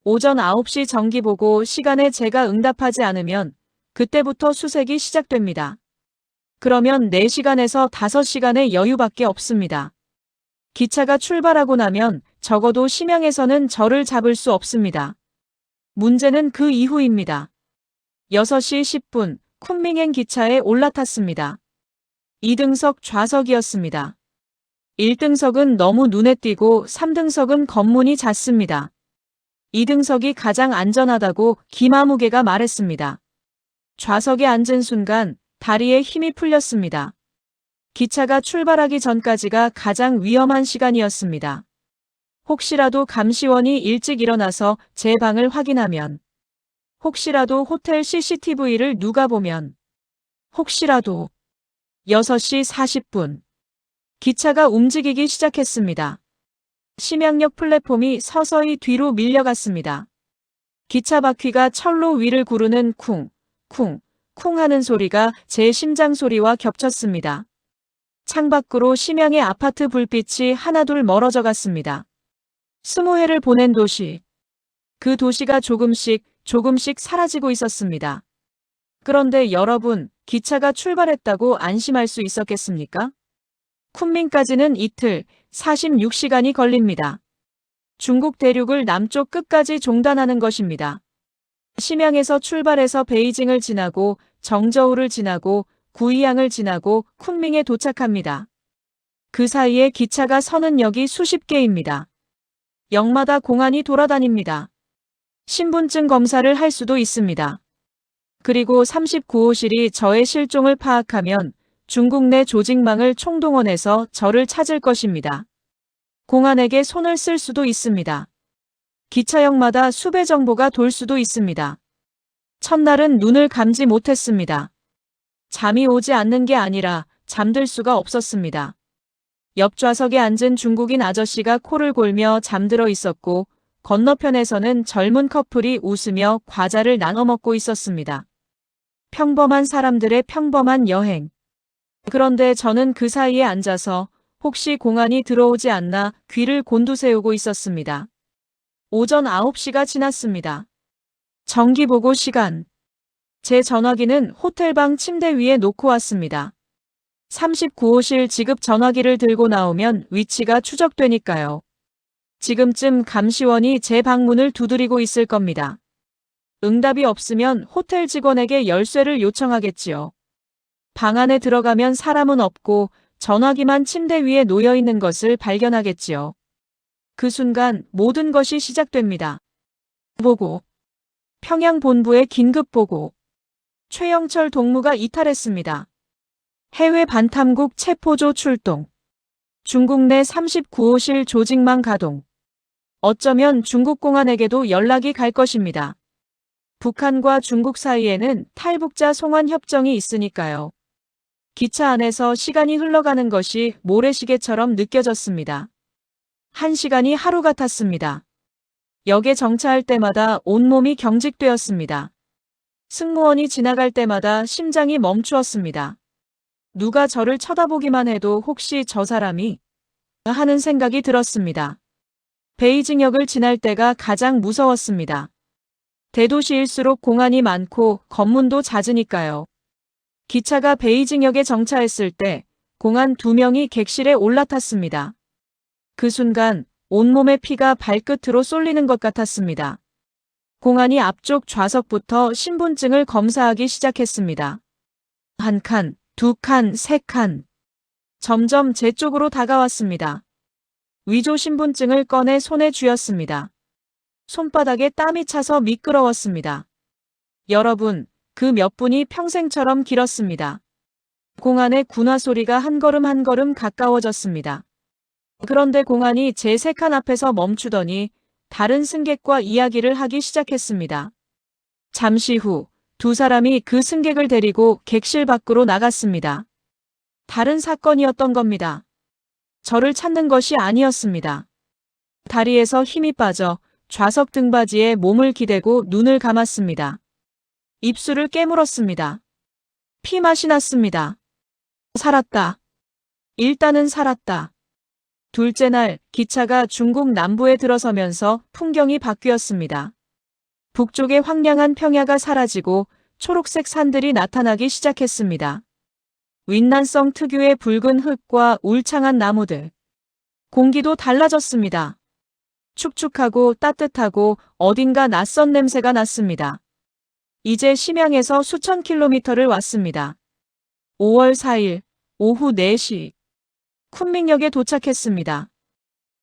오전 9시 정기보고 시간에 제가 응답하지 않으면 그때부터 수색이 시작됩니다. 그러면 4시간에서 5시간의 여유밖에 없습니다. 기차가 출발하고 나면 적어도 심양에서는 저를 잡을 수 없습니다. 문제는 그 이후입니다. 6시 10분 쿤밍행 기차에 올라탔습니다. 2등석 좌석이었습니다. 1등석은 너무 눈에 띄고 3등석은 검문이 잦습니다. 2등석이 가장 안전하다고 김아무개가 말했습니다. 좌석에 앉은 순간 다리에 힘이 풀렸습니다. 기차가 출발하기 전까지가 가장 위험한 시간이었습니다. 혹시라도 감시원이 일찍 일어나서 제 방을 확인하면, 혹시라도 호텔 CCTV를 누가 보면, 혹시라도 6시 40분 기차가 움직이기 시작했습니다. 심양역 플랫폼이 서서히 뒤로 밀려갔습니다. 기차 바퀴가 철로 위를 구르는 쿵, 쿵, 쿵 하는 소리가 제 심장 소리와 겹쳤습니다. 창밖으로 심양의 아파트 불빛이 하나둘 멀어져 갔습니다. 20회를 보낸 도시. 그 도시가 조금씩 사라지고 있었습니다. 그런데 여러분, 기차가 출발했다고 안심할 수 있었겠습니까? 쿤밍까지는 이틀, 46시간이 걸립니다. 중국 대륙을 남쪽 끝까지 종단하는 것입니다. 심양에서 출발해서 베이징을 지나고 정저우를 지나고 구이양을 지나고 쿤밍에 도착합니다. 그 사이에 기차가 서는 역이 수십 개입니다. 역마다 공안이 돌아다닙니다. 신분증 검사를 할 수도 있습니다. 그리고 39호실이 저의 실종을 파악하면 중국 내 조직망을 총동원해서 저를 찾을 것입니다. 공안에게 손을 쓸 수도 있습니다. 기차역마다 수배 정보가 돌 수도 있습니다. 첫날은 눈을 감지 못했습니다. 잠이 오지 않는 게 아니라 잠들 수가 없었습니다. 옆 좌석에 앉은 중국인 아저씨가 코를 골며 잠들어 있었고 건너편에서는 젊은 커플이 웃으며 과자를 나눠 먹고 있었습니다. 평범한 사람들의 평범한 여행. 그런데 저는 그 사이에 앉아서 혹시 공안이 들어오지 않나 귀를 곤두세우고 있었습니다. 오전 9시가 지났습니다. 정기보고 시간. 제 전화기는 호텔방 침대 위에 놓고 왔습니다. 39호실 지급 전화기를 들고 나오면 위치가 추적되니까요. 지금쯤 감시원이 제 방문을 두드리고 있을 겁니다. 응답이 없으면 호텔 직원에게 열쇠를 요청하겠지요. 방 안에 들어가면 사람은 없고 전화기만 침대 위에 놓여 있는 것을 발견하겠지요. 그 순간 모든 것이 시작됩니다. 보고. 평양 본부의 긴급 보고. 최영철 동무가 이탈했습니다. 해외 반탐국 체포조 출동. 중국 내 39호실 조직망 가동. 어쩌면 중국 공안에게도 연락이 갈 것입니다. 북한과 중국 사이에는 탈북자 송환 협정이 있으니까요. 기차 안에서 시간이 흘러가는 것이 모래시계처럼 느껴졌습니다. 1시간이 하루 같았습니다. 역에 정차할 때마다 온몸이 경직되었습니다. 승무원이 지나갈 때마다 심장이 멈추었습니다. 누가 저를 쳐다보기만 해도 혹시 저 사람이 하는 생각이 들었습니다. 베이징역을 지날 때가 가장 무서웠습니다. 대도시일수록 공안이 많고 검문도 잦으니까요. 기차가 베이징역에 정차했을 때 공안 2명이 객실에 올라탔습니다. 그 순간 온몸의 피가 발끝으로 쏠리는 것 같았습니다. 공안이 앞쪽 좌석부터 신분증을 검사하기 시작했습니다. 1칸, 2칸, 3칸. 점점 제 쪽으로 다가왔습니다. 위조 신분증을 꺼내 손에 쥐었습니다. 손바닥에 땀이 차서 미끄러웠습니다. 여러분, 그 몇 분이 평생처럼 길었습니다. 공안의 군화 소리가 한 걸음 한 걸음 가까워졌습니다. 그런데 공안이 제 3칸 앞에서 멈추더니 다른 승객과 이야기를 하기 시작했습니다. 잠시 후 2사람이 그 승객을 데리고 객실 밖으로 나갔습니다. 다른 사건이었던 겁니다. 저를 찾는 것이 아니었습니다. 다리에서 힘이 빠져 좌석 등받이에 몸을 기대고 눈을 감았습니다. 입술을 깨물었습니다. 피맛이 났습니다. 살았다. 일단은 살았다. 둘째 날 기차가 중국 남부에 들어서면서 풍경이 바뀌었습니다. 북쪽의 황량한 평야가 사라지고 초록색 산들이 나타나기 시작했습니다. 윈난성 특유의 붉은 흙과 울창한 나무들. 공기도 달라졌습니다. 축축하고 따뜻하고 어딘가 낯선 냄새가 났습니다. 이제 심양에서 수천 킬로미터를 왔습니다. 5월 4일 오후 4시 쿤밍역에 도착했습니다.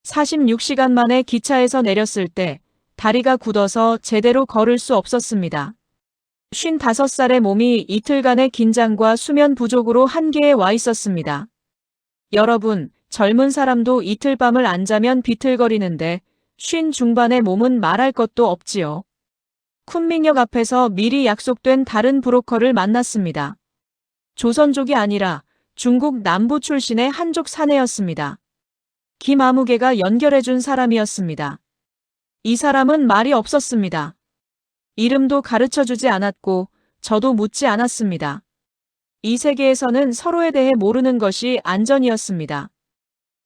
46시간 만에 기차에서 내렸을 때 다리가 굳어서 제대로 걸을 수 없었습니다. 55살의 몸이 이틀간의 긴장과 수면 부족으로 한계에 와 있었습니다. 여러분, 젊은 사람도 이틀 밤을 안 자면 비틀거리는데 50 중반의 몸은 말할 것도 없지요. 쿤밍역 앞에서 미리 약속된 다른 브로커를 만났습니다. 조선족이 아니라 중국 남부 출신의 한족 사내였습니다. 김아무개가 연결해준 사람이었습니다. 이 사람은 말이 없었습니다. 이름도 가르쳐주지 않았고 저도 묻지 않았습니다. 이 세계에서는 서로에 대해 모르는 것이 안전이었습니다.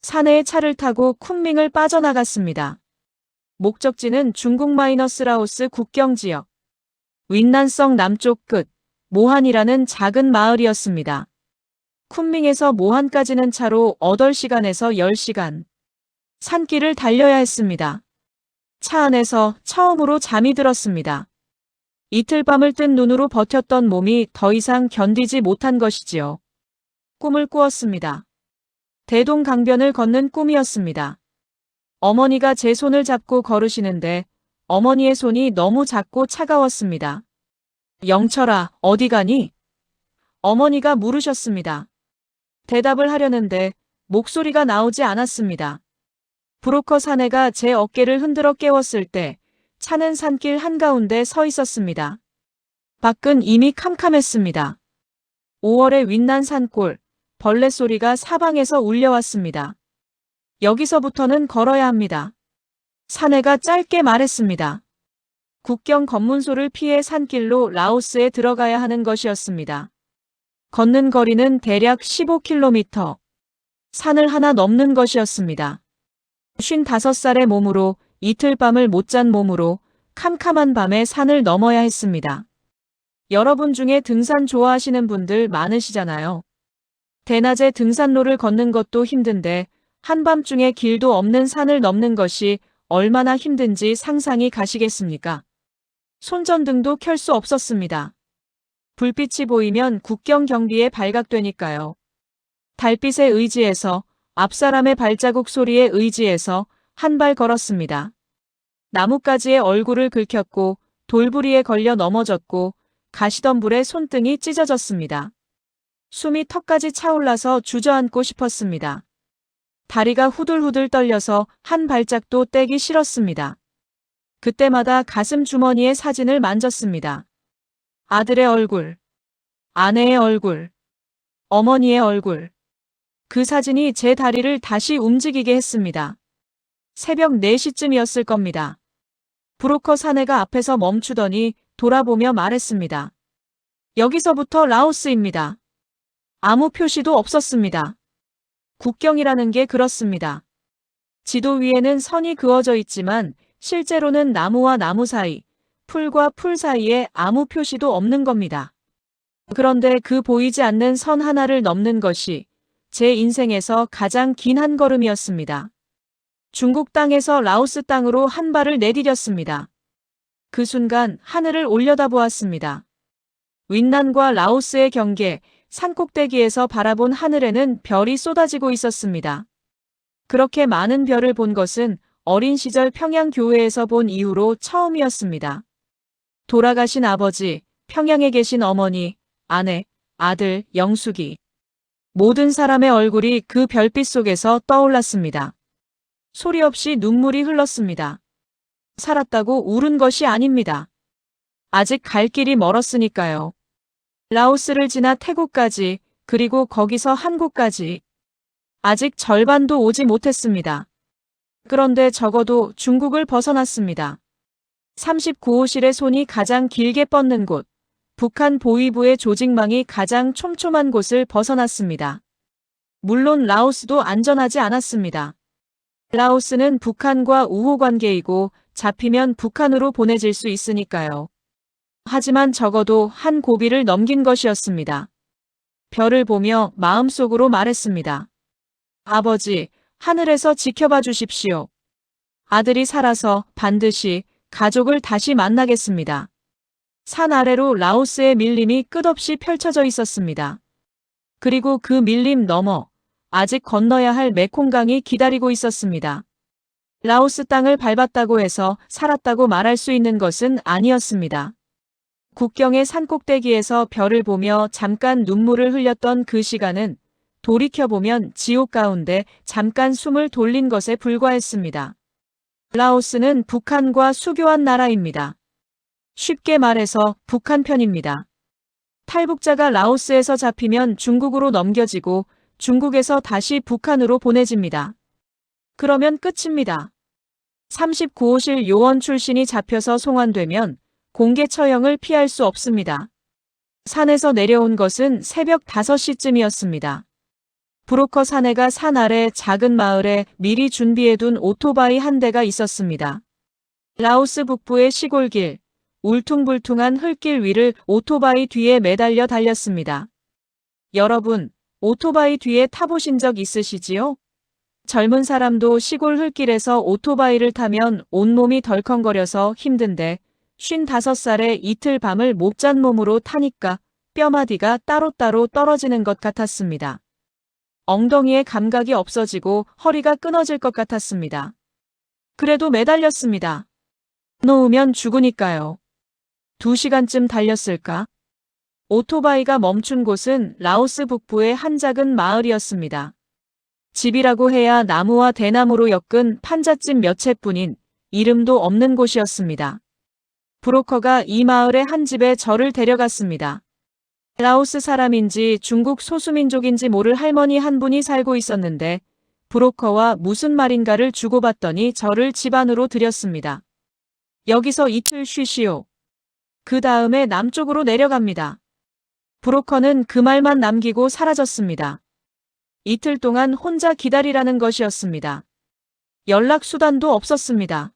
사내의 차를 타고 쿤밍을 빠져나갔습니다. 목적지는 중국 마이너스 라오스 국경지역. 윈난성 남쪽 끝, 모한이라는 작은 마을이었습니다. 쿤밍에서 모한까지는 차로 8시간에서 10시간. 산길을 달려야 했습니다. 차 안에서 처음으로 잠이 들었습니다. 이틀 밤을 뜬 눈으로 버텼던 몸이 더 이상 견디지 못한 것이지요. 꿈을 꾸었습니다. 대동강변을 걷는 꿈이었습니다. 어머니가 제 손을 잡고 걸으시는데 어머니의 손이 너무 작고 차가웠습니다. 영철아, 어디 가니? 어머니가 물으셨습니다. 대답을 하려는데 목소리가 나오지 않았습니다. 브로커 사내가 제 어깨를 흔들어 깨웠을 때 차는 산길 한가운데 서 있었습니다. 밖은 이미 캄캄했습니다. 5월의 윈난 산골, 벌레 소리가 사방에서 울려왔습니다. 여기서부터는 걸어야 합니다. 사내가 짧게 말했습니다. 국경 검문소를 피해 산길로 라오스에 들어가야 하는 것이었습니다. 걷는 거리는 대략 15km. 산을 하나 넘는 것이었습니다. 55살의 몸으로 이틀 밤을 못 잔 몸으로 캄캄한 밤에 산을 넘어야 했습니다. 여러분 중에 등산 좋아하시는 분들 많으시잖아요. 대낮에 등산로를 걷는 것도 힘든데 한밤중에 길도 없는 산을 넘는 것이 얼마나 힘든지 상상이 가시겠습니까? 손전등도 켤 수 없었습니다. 불빛이 보이면 국경 경비에 발각되니까요. 달빛에 의지해서 앞사람의 발자국 소리에 의지해서 한 발 걸었습니다. 나뭇가지에 얼굴을 긁혔고 돌부리에 걸려 넘어졌고 가시덤불에 손등이 찢어졌습니다. 숨이 턱까지 차올라서 주저앉고 싶었습니다. 다리가 후들후들 떨려서 한 발짝도 떼기 싫었습니다. 그때마다 가슴 주머니에 사진을 만졌습니다. 아들의 얼굴, 아내의 얼굴, 어머니의 얼굴. 그 사진이 제 다리를 다시 움직이게 했습니다. 새벽 4시쯤이었을 겁니다. 브로커 사내가 앞에서 멈추더니 돌아보며 말했습니다. 여기서부터 라오스입니다. 아무 표시도 없었습니다. 국경이라는 게 그렇습니다. 지도 위에는 선이 그어져 있지만 실제로는 나무와 나무 사이, 풀과 풀 사이에 아무 표시도 없는 겁니다. 그런데 그 보이지 않는 선 하나를 넘는 것이 제 인생에서 가장 긴 한 걸음이었습니다. 중국 땅에서 라오스 땅으로 한 발을 내디뎠습니다. 그 순간 하늘을 올려다보았습니다. 윈난과 라오스의 경계, 산꼭대기에서 바라본 하늘에는 별이 쏟아지고 있었습니다. 그렇게 많은 별을 본 것은 어린 시절 평양교회에서 본 이후로 처음이었습니다. 돌아가신 아버지, 평양에 계신 어머니, 아내, 아들, 영숙이. 모든 사람의 얼굴이 그 별빛 속에서 떠올랐습니다. 소리 없이 눈물이 흘렀습니다. 살았다고 울은 것이 아닙니다. 아직 갈 길이 멀었으니까요. 라오스를 지나 태국까지, 그리고 거기서 한국까지. 아직 절반도 오지 못했습니다. 그런데 적어도 중국을 벗어났습니다. 39호실의 손이 가장 길게 뻗는 곳, 북한 보위부의 조직망이 가장 촘촘한 곳을 벗어났습니다. 물론 라오스도 안전하지 않았습니다. 라오스는 북한과 우호관계이고 잡히면 북한으로 보내질 수 있으니까요. 하지만 적어도 한 고비를 넘긴 것이었습니다. 별을 보며 마음속으로 말했습니다. 아버지, 하늘에서 지켜봐 주십시오. 아들이 살아서 반드시 가족을 다시 만나겠습니다. 산 아래로 라오스의 밀림이 끝없이 펼쳐져 있었습니다. 그리고 그 밀림 너머 아직 건너야 할 메콩강이 기다리고 있었습니다. 라오스 땅을 밟았다고 해서 살았다고 말할 수 있는 것은 아니었습니다. 국경의 산꼭대기에서 별을 보며 잠깐 눈물을 흘렸던 그 시간은 돌이켜보면 지옥 가운데 잠깐 숨을 돌린 것에 불과했습니다. 라오스는 북한과 수교한 나라입니다. 쉽게 말해서 북한 편입니다. 탈북자가 라오스에서 잡히면 중국으로 넘겨지고 중국에서 다시 북한으로 보내집니다. 그러면 끝입니다. 39호실 요원 출신이 잡혀서 송환되면 공개 처형을 피할 수 없습니다. 산에서 내려온 것은 새벽 5시쯤이었습니다. 브로커 사내가 산 아래 작은 마을에 미리 준비해둔 오토바이 한 대가 있었습니다. 라오스 북부의 시골길, 울퉁불퉁한 흙길 위를 오토바이 뒤에 매달려 달렸습니다. 여러분, 오토바이 뒤에 타보신 적 있으시지요? 젊은 사람도 시골 흙길에서 오토바이를 타면 온몸이 덜컹거려서 힘든데 55살에 이틀 밤을 못 잔 몸으로 타니까 뼈마디가 따로따로 떨어지는 것 같았습니다. 엉덩이에 감각이 없어지고 허리가 끊어질 것 같았습니다. 그래도 매달렸습니다. 놓으면 죽으니까요. 2시간쯤 달렸을까? 오토바이가 멈춘 곳은 라오스 북부의 한 작은 마을이었습니다. 집이라고 해야 나무와 대나무로 엮은 판잣집 몇 채뿐인 이름도 없는 곳이었습니다. 브로커가 이 마을의 한 집에 저를 데려갔습니다. 라오스 사람인지 중국 소수민족인지 모를 할머니 한 분이 살고 있었는데 브로커와 무슨 말인가를 주고받더니 저를 집 안으로 들였습니다. 여기서 이틀 쉬시오. 그 다음에 남쪽으로 내려갑니다. 브로커는 그 말만 남기고 사라졌습니다. 이틀 동안 혼자 기다리라는 것이었습니다. 연락 수단도 없었습니다.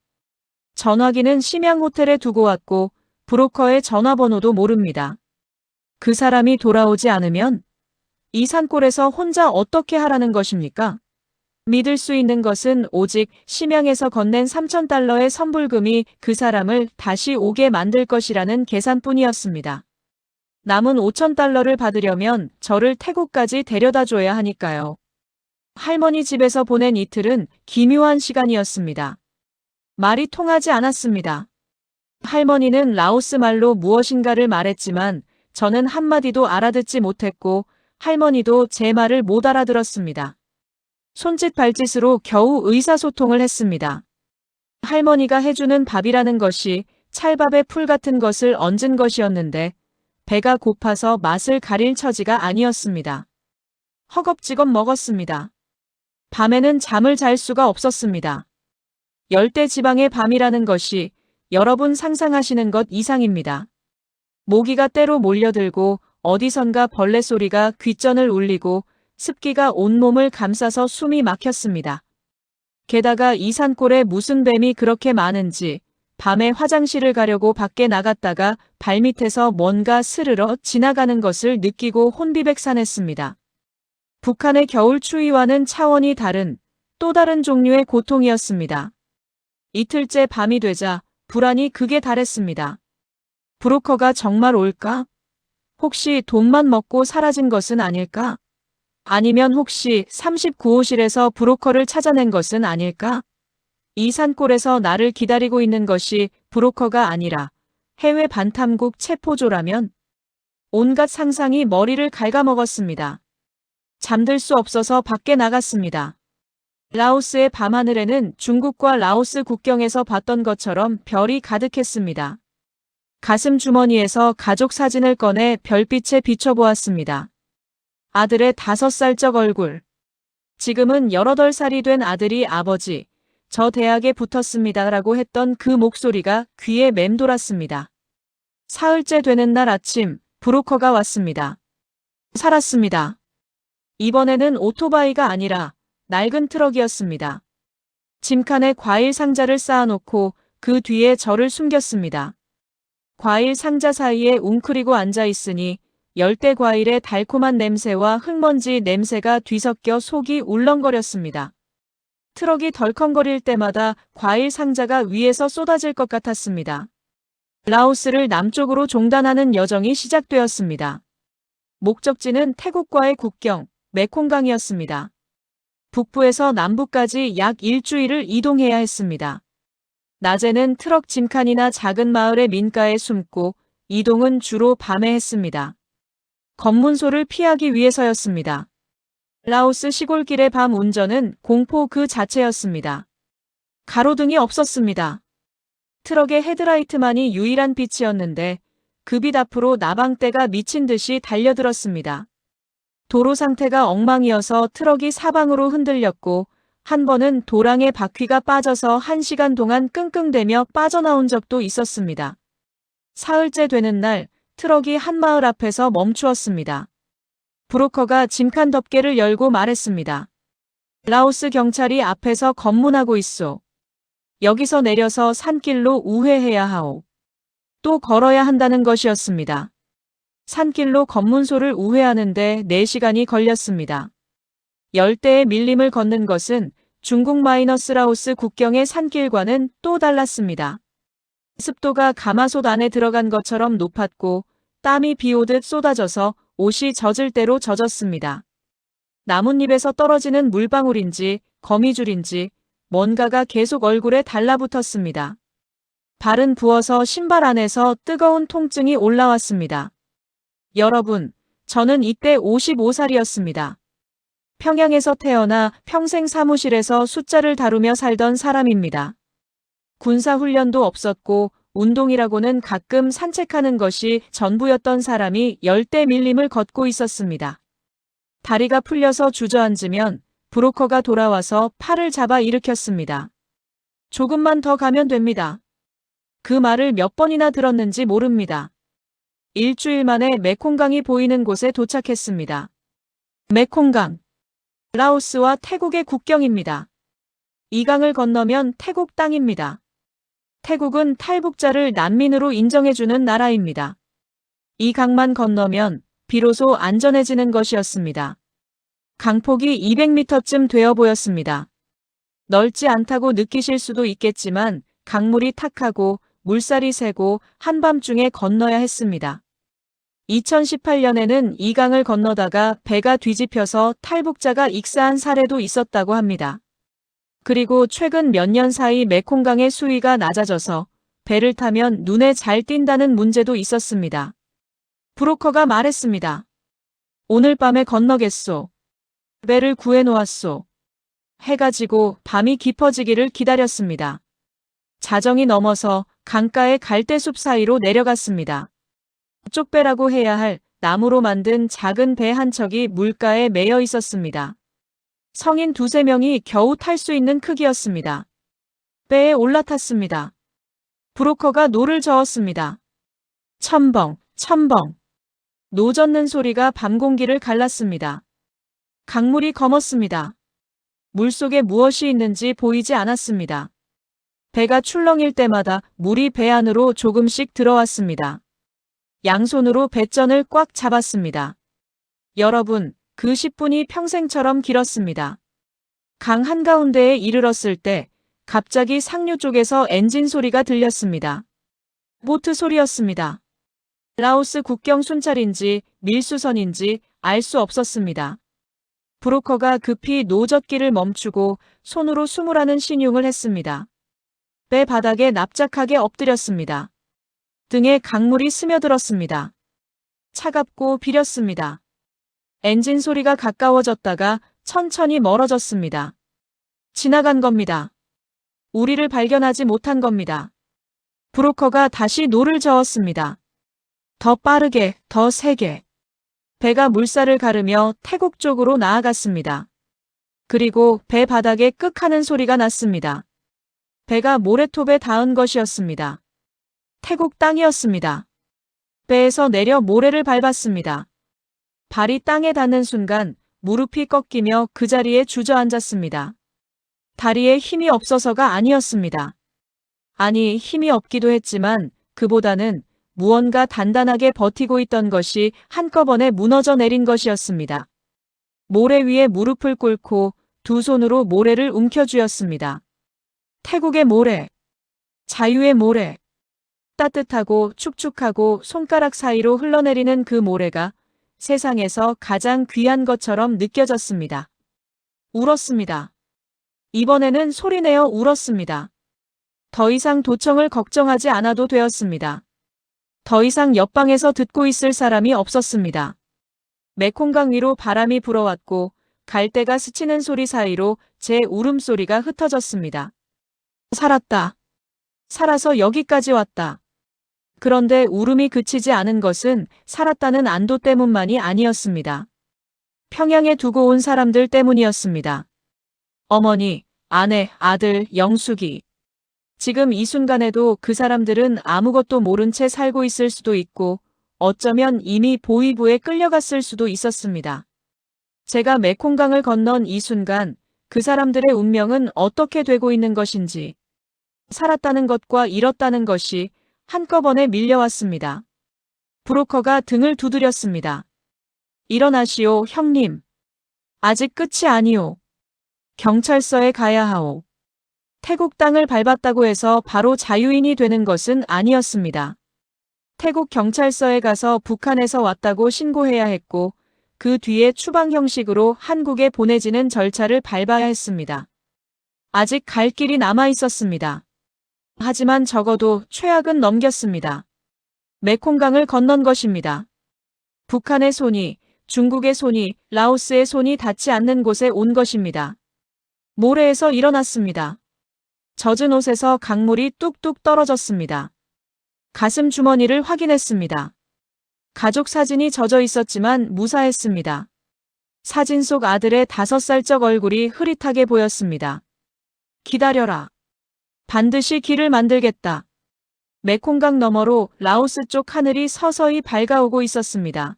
전화기는 심양 호텔에 두고 왔고 브로커의 전화번호도 모릅니다. 그 사람이 돌아오지 않으면 이 산골에서 혼자 어떻게 하라는 것입니까? 믿을 수 있는 것은 오직 심양에서 건넨 3,000달러의 선불금이 그 사람을 다시 오게 만들 것이라는 계산뿐이었습니다. 남은 5,000달러를 받으려면 저를 태국까지 데려다 줘야 하니까요. 할머니 집에서 보낸 이틀은 기묘한 시간이었습니다. 말이 통하지 않았습니다. 할머니는 라오스 말로 무엇인가를 말했지만 저는 한마디도 알아듣지 못했고 할머니도 제 말을 못 알아들었습니다. 손짓 발짓으로 겨우 의사소통을 했습니다. 할머니가 해주는 밥이라는 것이 찰밥에 풀 같은 것을 얹은 것이었는데 배가 고파서 맛을 가릴 처지가 아니었습니다. 허겁지겁 먹었습니다. 밤에는 잠을 잘 수가 없었습니다. 열대지방의 밤이라는 것이 여러분 상상하시는 것 이상입니다. 모기가 때로 몰려들고 어디선가 벌레 소리가 귓전을 울리고 습기가 온몸을 감싸서 숨이 막혔습니다. 게다가 이 산골에 무슨 뱀이 그렇게 많은지 밤에 화장실을 가려고 밖에 나갔다가 발밑에서 뭔가 스르러 지나가는 것을 느끼고 혼비백산했습니다. 북한의 겨울 추위와는 차원이 다른 또 다른 종류의 고통이었습니다. 이틀째 밤이 되자 불안이 극에 달했습니다. 브로커가 정말 올까? 혹시 돈만 먹고 사라진 것은 아닐까? 아니면 혹시 39호실에서 브로커를 찾아낸 것은 아닐까? 이 산골에서 나를 기다리고 있는 것이 브로커가 아니라 해외 반탐국 체포조라면? 온갖 상상이 머리를 갉아먹었습니다. 잠들 수 없어서 밖에 나갔습니다. 라오스의 밤하늘에는 중국과 라오스 국경에서 봤던 것처럼 별이 가득했습니다. 가슴 주머니에서 가족 사진을 꺼내 별빛에 비춰보았습니다. 아들의 5살적 얼굴. 지금은 18살이 된 아들이 아버지, 저 대학에 붙었습니다라고 했던 그 목소리가 귀에 맴돌았습니다. 사흘째 되는 날 아침, 브로커가 왔습니다. 살았습니다. 이번에는 오토바이가 아니라 낡은 트럭이었습니다. 짐칸에 과일 상자를 쌓아놓고 그 뒤에 저를 숨겼습니다. 과일 상자 사이에 웅크리고 앉아있으니 열대 과일의 달콤한 냄새와 흙먼지 냄새가 뒤섞여 속이 울렁거렸습니다. 트럭이 덜컹거릴 때마다 과일 상자가 위에서 쏟아질 것 같았습니다. 라오스를 남쪽으로 종단하는 여정이 시작되었습니다. 목적지는 태국과의 국경, 메콩강이었습니다. 북부에서 남부까지 약 일주일을 이동해야 했습니다. 낮에는 트럭 짐칸이나 작은 마을의 민가에 숨고 이동은 주로 밤에 했습니다. 검문소를 피하기 위해서였습니다. 라오스 시골길의 밤 운전은 공포 그 자체였습니다. 가로등이 없었습니다. 트럭의 헤드라이트만이 유일한 빛이었는데 그 빛 앞으로 나방떼가 미친 듯이 달려들었습니다. 도로 상태가 엉망이어서 트럭이 사방으로 흔들렸고 한 번은 도랑에 바퀴가 빠져서 1시간 동안 끙끙대며 빠져나온 적도 있었습니다. 사흘째 되는 날 트럭이 한 마을 앞에서 멈추었습니다. 브로커가 짐칸 덮개를 열고 말했습니다. 라오스 경찰이 앞에서 검문하고 있소. 여기서 내려서 산길로 우회해야 하오. 또 걸어야 한다는 것이었습니다. 산길로 검문소를 우회하는데 4시간이 걸렸습니다. 열대의 밀림을 걷는 것은 중국 라오스 국경의 산길과는 또 달랐습니다. 습도가 가마솥 안에 들어간 것처럼 높았고 땀이 비 오듯 쏟아져서 옷이 젖을 대로 젖었습니다. 나뭇잎에서 떨어지는 물방울인지 거미줄인지 뭔가가 계속 얼굴에 달라붙었습니다. 발은 부어서 신발 안에서 뜨거운 통증이 올라왔습니다. 여러분, 저는 이때 55살이었습니다. 평양에서 태어나 평생 사무실에서 숫자를 다루며 살던 사람입니다. 군사훈련도 없었고 운동이라고는 가끔 산책하는 것이 전부였던 사람이 열대 밀림을 걷고 있었습니다. 다리가 풀려서 주저앉으면 브로커가 돌아와서 팔을 잡아 일으켰습니다. 조금만 더 가면 됩니다. 그 말을 몇 번이나 들었는지 모릅니다. 일주일 만에 메콩강이 보이는 곳에 도착했습니다. 메콩강. 라오스와 태국의 국경입니다. 이 강을 건너면 태국 땅입니다. 태국은 탈북자를 난민으로 인정해주는 나라입니다. 이 강만 건너면 비로소 안전해지는 것이었습니다. 강폭이 200m쯤 되어 보였습니다. 넓지 않다고 느끼실 수도 있겠지만 강물이 탁하고 물살이 세고 한밤중에 건너야 했습니다. 2018년에는 이 강을 건너다가 배가 뒤집혀서 탈북자가 익사한 사례도 있었다고 합니다. 그리고 최근 몇 년 사이 메콩강의 수위가 낮아져서 배를 타면 눈에 잘 띈다는 문제도 있었습니다. 브로커가 말했습니다. 오늘 밤에 건너겠소. 배를 구해놓았소. 해가 지고 밤이 깊어지기를 기다렸습니다. 자정이 넘어서 강가의 갈대숲 사이로 내려갔습니다. 쪽배라고 해야 할 나무로 만든 작은 배 한 척이 물가에 매여 있었습니다. 성인 2~3명이 겨우 탈 수 있는 크기였습니다. 배에 올라탔습니다. 브로커가 노를 저었습니다. 첨벙, 첨벙. 노 젓는 소리가 밤 공기를 갈랐습니다. 강물이 검었습니다. 물속에 무엇이 있는지 보이지 않았습니다. 배가 출렁일 때마다 물이 배 안으로 조금씩 들어왔습니다. 양손으로 배전을 꽉 잡았습니다. 여러분, 그 10분이 평생처럼 길었습니다. 강 한가운데에 이르렀을 때 갑자기 상류 쪽에서 엔진 소리가 들렸습니다. 보트 소리였습니다. 라오스 국경 순찰인지 밀수선인지 알 수 없었습니다. 브로커가 급히 노젓기를 멈추고 손으로 숨으라는 신용을 했습니다. 배 바닥에 납작하게 엎드렸습니다. 등에 강물이 스며들었습니다. 차갑고 비렸습니다. 엔진 소리가 가까워졌다가 천천히 멀어졌습니다. 지나간 겁니다. 우리를 발견하지 못한 겁니다. 브로커가 다시 노를 저었습니다. 더 빠르게, 더 세게. 배가 물살을 가르며 태국 쪽으로 나아갔습니다. 그리고 배 바닥에 끄 하는 소리가 났습니다. 배가 모래톱에 닿은 것이었습니다. 태국 땅이었습니다. 배에서 내려 모래를 밟았습니다. 발이 땅에 닿는 순간 무릎이 꺾이며 그 자리에 주저앉았습니다. 다리에 힘이 없어서가 아니었습니다. 아니, 힘이 없기도 했지만 그보다는 무언가 단단하게 버티고 있던 것이 한꺼번에 무너져 내린 것이었습니다. 모래 위에 무릎을 꿇고 두 손으로 모래를 움켜쥐었습니다. 태국의 모래, 자유의 모래. 따뜻하고 축축하고 손가락 사이로 흘러내리는 그 모래가 세상에서 가장 귀한 것처럼 느껴졌습니다. 울었습니다. 이번에는 소리내어 울었습니다. 더 이상 도청을 걱정하지 않아도 되었습니다. 더 이상 옆방에서 듣고 있을 사람이 없었습니다. 메콩강 위로 바람이 불어왔고 갈대가 스치는 소리 사이로 제 울음소리가 흩어졌습니다. 살았다. 살아서 여기까지 왔다. 그런데 울음이 그치지 않은 것은 살았다는 안도 때문만이 아니었습니다. 평양에 두고 온 사람들 때문이었습니다. 어머니, 아내, 아들, 영숙이. 지금 이 순간에도 그 사람들은 아무것도 모른 채 살고 있을 수도 있고 어쩌면 이미 보위부에 끌려갔을 수도 있었습니다. 제가 메콩강을 건넌 이 순간 그 사람들의 운명은 어떻게 되고 있는 것인지, 살았다는 것과 잃었다는 것이 한꺼번에 밀려왔습니다. 브로커가 등을 두드렸습니다. 일어나시오, 형님. 아직 끝이 아니오. 경찰서에 가야 하오. 태국 땅을 밟았다고 해서 바로 자유인이 되는 것은 아니었습니다. 태국 경찰서에 가서 북한에서 왔다고 신고해야 했고, 그 뒤에 추방 형식으로 한국에 보내지는 절차를 밟아야 했습니다. 아직 갈 길이 남아 있었습니다. 하지만 적어도 최악은 넘겼습니다. 메콩강을 건넌 것입니다. 북한의 손이, 중국의 손이, 라오스의 손이 닿지 않는 곳에 온 것입니다. 모래에서 일어났습니다. 젖은 옷에서 강물이 뚝뚝 떨어졌습니다. 가슴 주머니를 확인했습니다. 가족 사진이 젖어 있었지만 무사했습니다. 사진 속 아들의 5살적 얼굴이 흐릿하게 보였습니다. 기다려라. 반드시 길을 만들겠다. 메콩강 너머로 라오스 쪽 하늘이 서서히 밝아오고 있었습니다.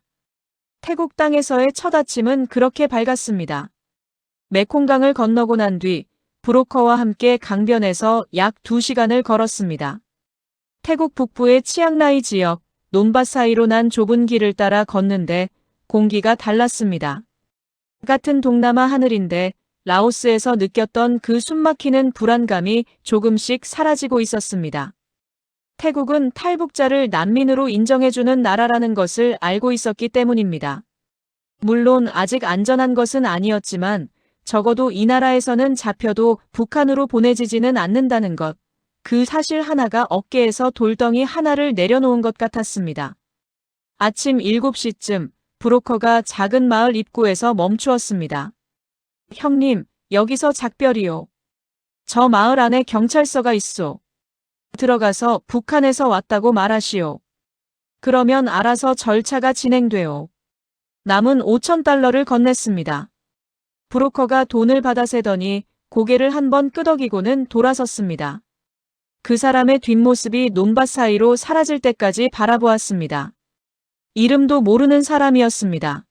태국 땅에서의 첫 아침은 그렇게 밝았습니다. 메콩강을 건너고 난 뒤 브로커와 함께 강변에서 약 2시간을 걸었습니다. 태국 북부의 치앙라이 지역, 논밭 사이로 난 좁은 길을 따라 걷는데 공기가 달랐습니다. 같은 동남아 하늘인데 라오스에서 느꼈던 그 숨막히는 불안감이 조금씩 사라지고 있었습니다. 태국은 탈북자를 난민으로 인정해주는 나라라는 것을 알고 있었기 때문입니다. 물론 아직 안전한 것은 아니었지만 적어도 이 나라에서는 잡혀도 북한으로 보내지지는 않는다는 것, 그 사실 하나가 어깨에서 돌덩이 하나를 내려놓은 것 같았습니다. 아침 7시쯤 브로커가 작은 마을 입구에서 멈추었습니다. 형님, 여기서 작별이요. 저 마을 안에 경찰서가 있소. 들어가서 북한에서 왔다고 말하시오. 그러면 알아서 절차가 진행돼요. 남은 5,000달러를 건넸습니다. 브로커가 돈을 받아 세더니 고개를 한번 끄덕이고는 돌아섰습니다. 그 사람의 뒷모습이 논밭 사이로 사라질 때까지 바라보았습니다. 이름도 모르는 사람이었습니다.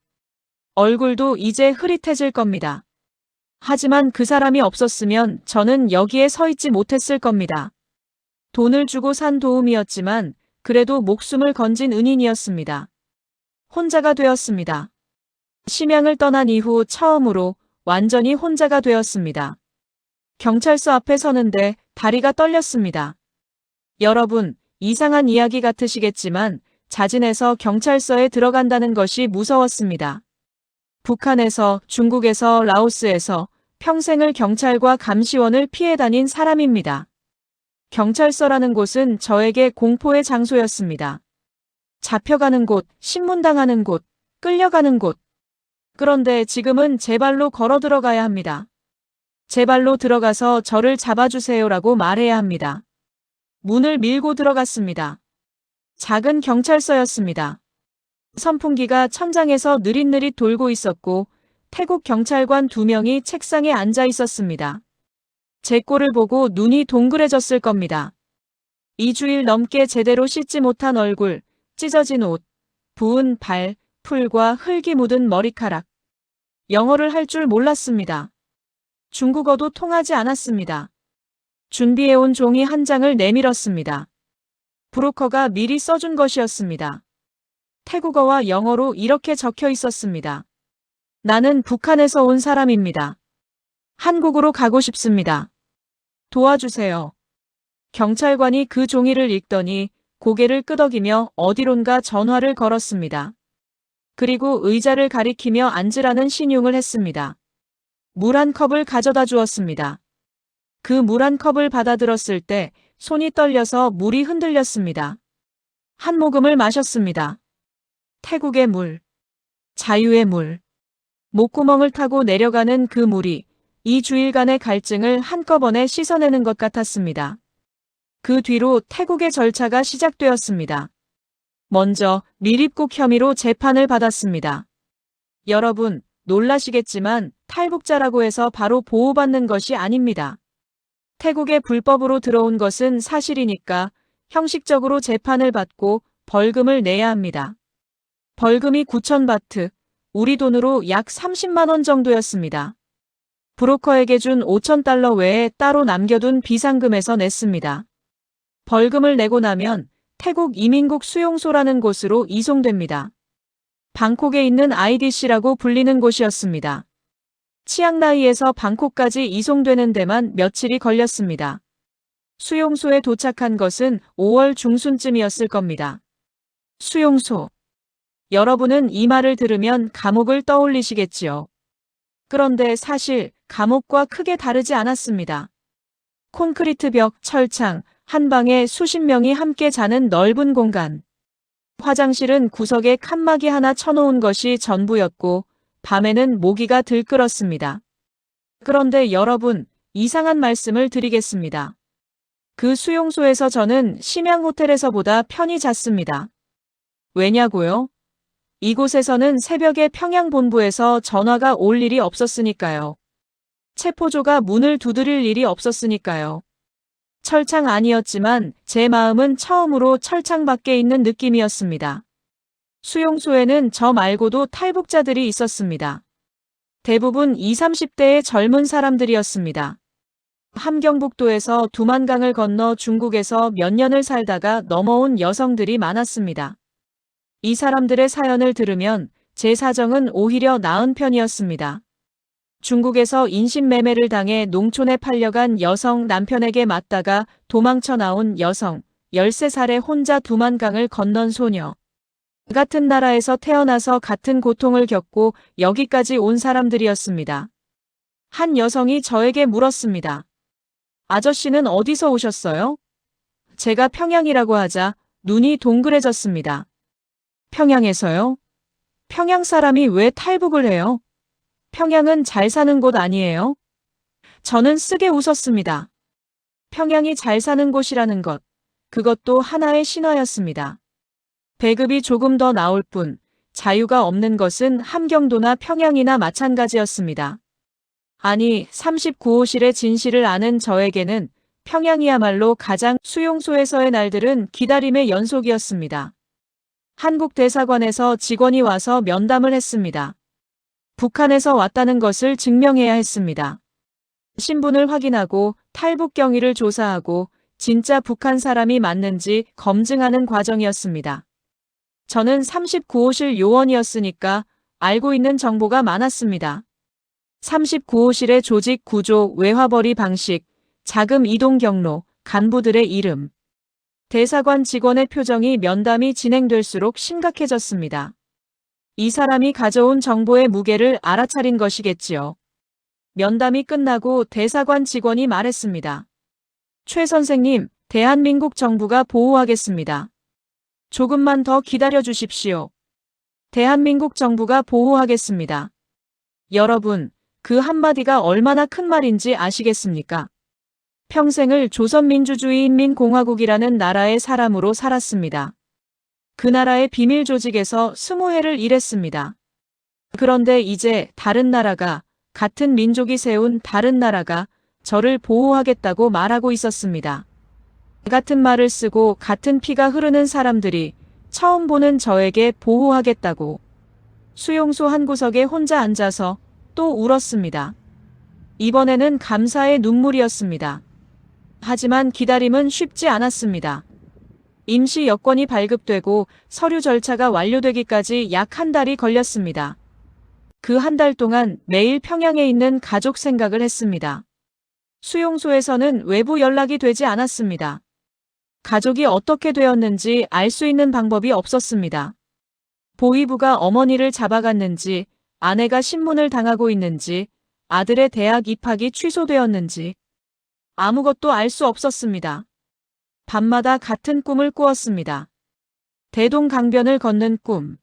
얼굴도 이제 흐릿해질 겁니다. 하지만 그 사람이 없었으면 저는 여기에 서 있지 못했을 겁니다. 돈을 주고 산 도움이었지만 그래도 목숨을 건진 은인이었습니다. 혼자가 되었습니다. 심양을 떠난 이후 처음으로 완전히 혼자가 되었습니다. 경찰서 앞에 서는데 다리가 떨렸습니다. 여러분, 이상한 이야기 같으시겠지만 자진해서 경찰서에 들어간다는 것이 무서웠습니다. 북한에서, 중국에서, 라오스에서 평생을 경찰과 감시원을 피해 다닌 사람입니다. 경찰서라는 곳은 저에게 공포의 장소였습니다. 잡혀가는 곳, 신문당하는 곳, 끌려가는 곳. 그런데 지금은 제 발로 걸어 들어가야 합니다. 제 발로 들어가서 저를 잡아주세요라고 말해야 합니다. 문을 밀고 들어갔습니다. 작은 경찰서였습니다. 선풍기가 천장에서 느릿느릿 돌고 있었고 태국 경찰관 2명이 책상에 앉아 있었습니다. 제 꼴을 보고 눈이 동그래졌을 겁니다. 2주일 넘게 제대로 씻지 못한 얼굴, 찢어진 옷, 부은 발, 풀과 흙이 묻은 머리카락. 영어를 할 줄 몰랐습니다. 중국어도 통하지 않았습니다. 준비해온 종이 한 장을 내밀었습니다. 브로커가 미리 써준 것이었습니다. 태국어와 영어로 이렇게 적혀 있었습니다. 나는 북한에서 온 사람입니다. 한국으로 가고 싶습니다. 도와주세요. 경찰관이 그 종이를 읽더니 고개를 끄덕이며 어디론가 전화를 걸었습니다. 그리고 의자를 가리키며 앉으라는 신용을 했습니다. 물 한 컵을 가져다 주었습니다. 그 물 한 컵을 받아들었을 때 손이 떨려서 물이 흔들렸습니다. 한 모금을 마셨습니다. 태국의 물, 자유의 물. 목구멍을 타고 내려가는 그 물이 2주일간의 갈증을 한꺼번에 씻어내는 것 같았습니다. 그 뒤로 태국의 절차가 시작되었습니다. 먼저 밀입국 혐의로 재판을 받았습니다. 여러분, 놀라시겠지만 탈북자라고 해서 바로 보호받는 것이 아닙니다. 태국에 불법으로 들어온 것은 사실이니까 형식적으로 재판을 받고 벌금을 내야 합니다. 벌금이 9,000바트, 우리 돈으로 약 30만 원 정도였습니다. 브로커에게 준 5,000달러 외에 따로 남겨둔 비상금에서 냈습니다. 벌금을 내고 나면 태국 이민국 수용소라는 곳으로 이송됩니다. 방콕에 있는 IDC라고 불리는 곳이었습니다. 치앙라이에서 방콕까지 이송되는 데만 며칠이 걸렸습니다. 수용소에 도착한 것은 5월 중순쯤이었을 겁니다. 수용소. 여러분은 이 말을 들으면 감옥을 떠올리시겠지요. 그런데 사실 감옥과 크게 다르지 않았습니다. 콘크리트 벽, 철창, 한 방에 수십 명이 함께 자는 넓은 공간. 화장실은 구석에 칸막이 하나 쳐놓은 것이 전부였고 밤에는 모기가 들끓었습니다. 그런데 여러분, 이상한 말씀을 드리겠습니다. 그 수용소에서 저는 심양 호텔에서보다 편히 잤습니다. 왜냐고요? 이곳에서는 새벽에 평양 본부에서 전화가 올 일이 없었으니까요. 체포조가 문을 두드릴 일이 없었으니까요. 철창 안이었지만 제 마음은 처음으로 철창 밖에 있는 느낌이었습니다. 수용소에는 저 말고도 탈북자들이 있었습니다. 대부분 20, 30대의 젊은 사람들이었습니다. 함경북도에서 두만강을 건너 중국에서 몇 년을 살다가 넘어온 여성들이 많았습니다. 이 사람들의 사연을 들으면 제 사정은 오히려 나은 편이었습니다. 중국에서 인신매매를 당해 농촌에 팔려간 여성 남편에게 맞다가 도망쳐 나온 여성, 13살에 혼자 두만강을 건넌 소녀. 같은 나라에서 태어나서 같은 고통을 겪고 여기까지 온 사람들이었습니다. 한 여성이 저에게 물었습니다. 아저씨는 어디서 오셨어요? 제가 평양이라고 하자 눈이 동그래졌습니다. 평양에서요? 평양 사람이 왜 탈북을 해요? 평양은 잘 사는 곳 아니에요? 저는 쓰게 웃었습니다. 평양이 잘 사는 곳이라는 것, 그것도 하나의 신화였습니다. 배급이 조금 더 나올 뿐 자유가 없는 것은 함경도나 평양이나 마찬가지였습니다. 아니, 39호실의 진실을 아는 저에게는 평양이야말로 가장 수용소에서의 날들은 기다림의 연속이었습니다. 한국 대사관에서 직원이 와서 면담을 했습니다. 북한에서 왔다는 것을 증명해야 했습니다. 신분을 확인하고 탈북 경위를 조사하고 진짜 북한 사람이 맞는지 검증하는 과정이었습니다. 저는 39호실 요원이었으니까 알고 있는 정보가 많았습니다. 39호실의 조직 구조, 외화벌이 방식, 자금 이동 경로, 간부들의 이름. 대사관 직원의 표정이 면담이 진행될수록 심각해졌습니다. 이 사람이 가져온 정보의 무게를 알아차린 것이겠지요. 면담이 끝나고 대사관 직원이 말했습니다. 최 선생님, 대한민국 정부가 보호하겠습니다. 조금만 더 기다려 주십시오. 대한민국 정부가 보호하겠습니다. 여러분, 그 한마디가 얼마나 큰 말인지 아시겠습니까? 평생을 조선민주주의인민공화국이라는 나라의 사람으로 살았습니다. 그 나라의 비밀 조직에서 20해를 일했습니다. 그런데 이제 다른 나라가, 같은 민족이 세운 다른 나라가 저를 보호하겠다고 말하고 있었습니다. 같은 말을 쓰고 같은 피가 흐르는 사람들이 처음 보는 저에게 보호하겠다고. 수용소 한 구석에 혼자 앉아서 또 울었습니다. 이번에는 감사의 눈물이었습니다. 하지만 기다림은 쉽지 않았습니다. 임시 여권이 발급되고 서류 절차가 완료되기까지 약 한 달이 걸렸습니다. 그 한 달 동안 매일 평양에 있는 가족 생각을 했습니다. 수용소에서는 외부 연락이 되지 않았습니다. 가족이 어떻게 되었는지 알 수 있는 방법이 없었습니다. 보위부가 어머니를 잡아갔는지, 아내가 신문을 당하고 있는지, 아들의 대학 입학이 취소되었는지 아무것도 알 수 없었습니다. 밤마다 같은 꿈을 꾸었습니다. 대동강변을 걷는 꿈.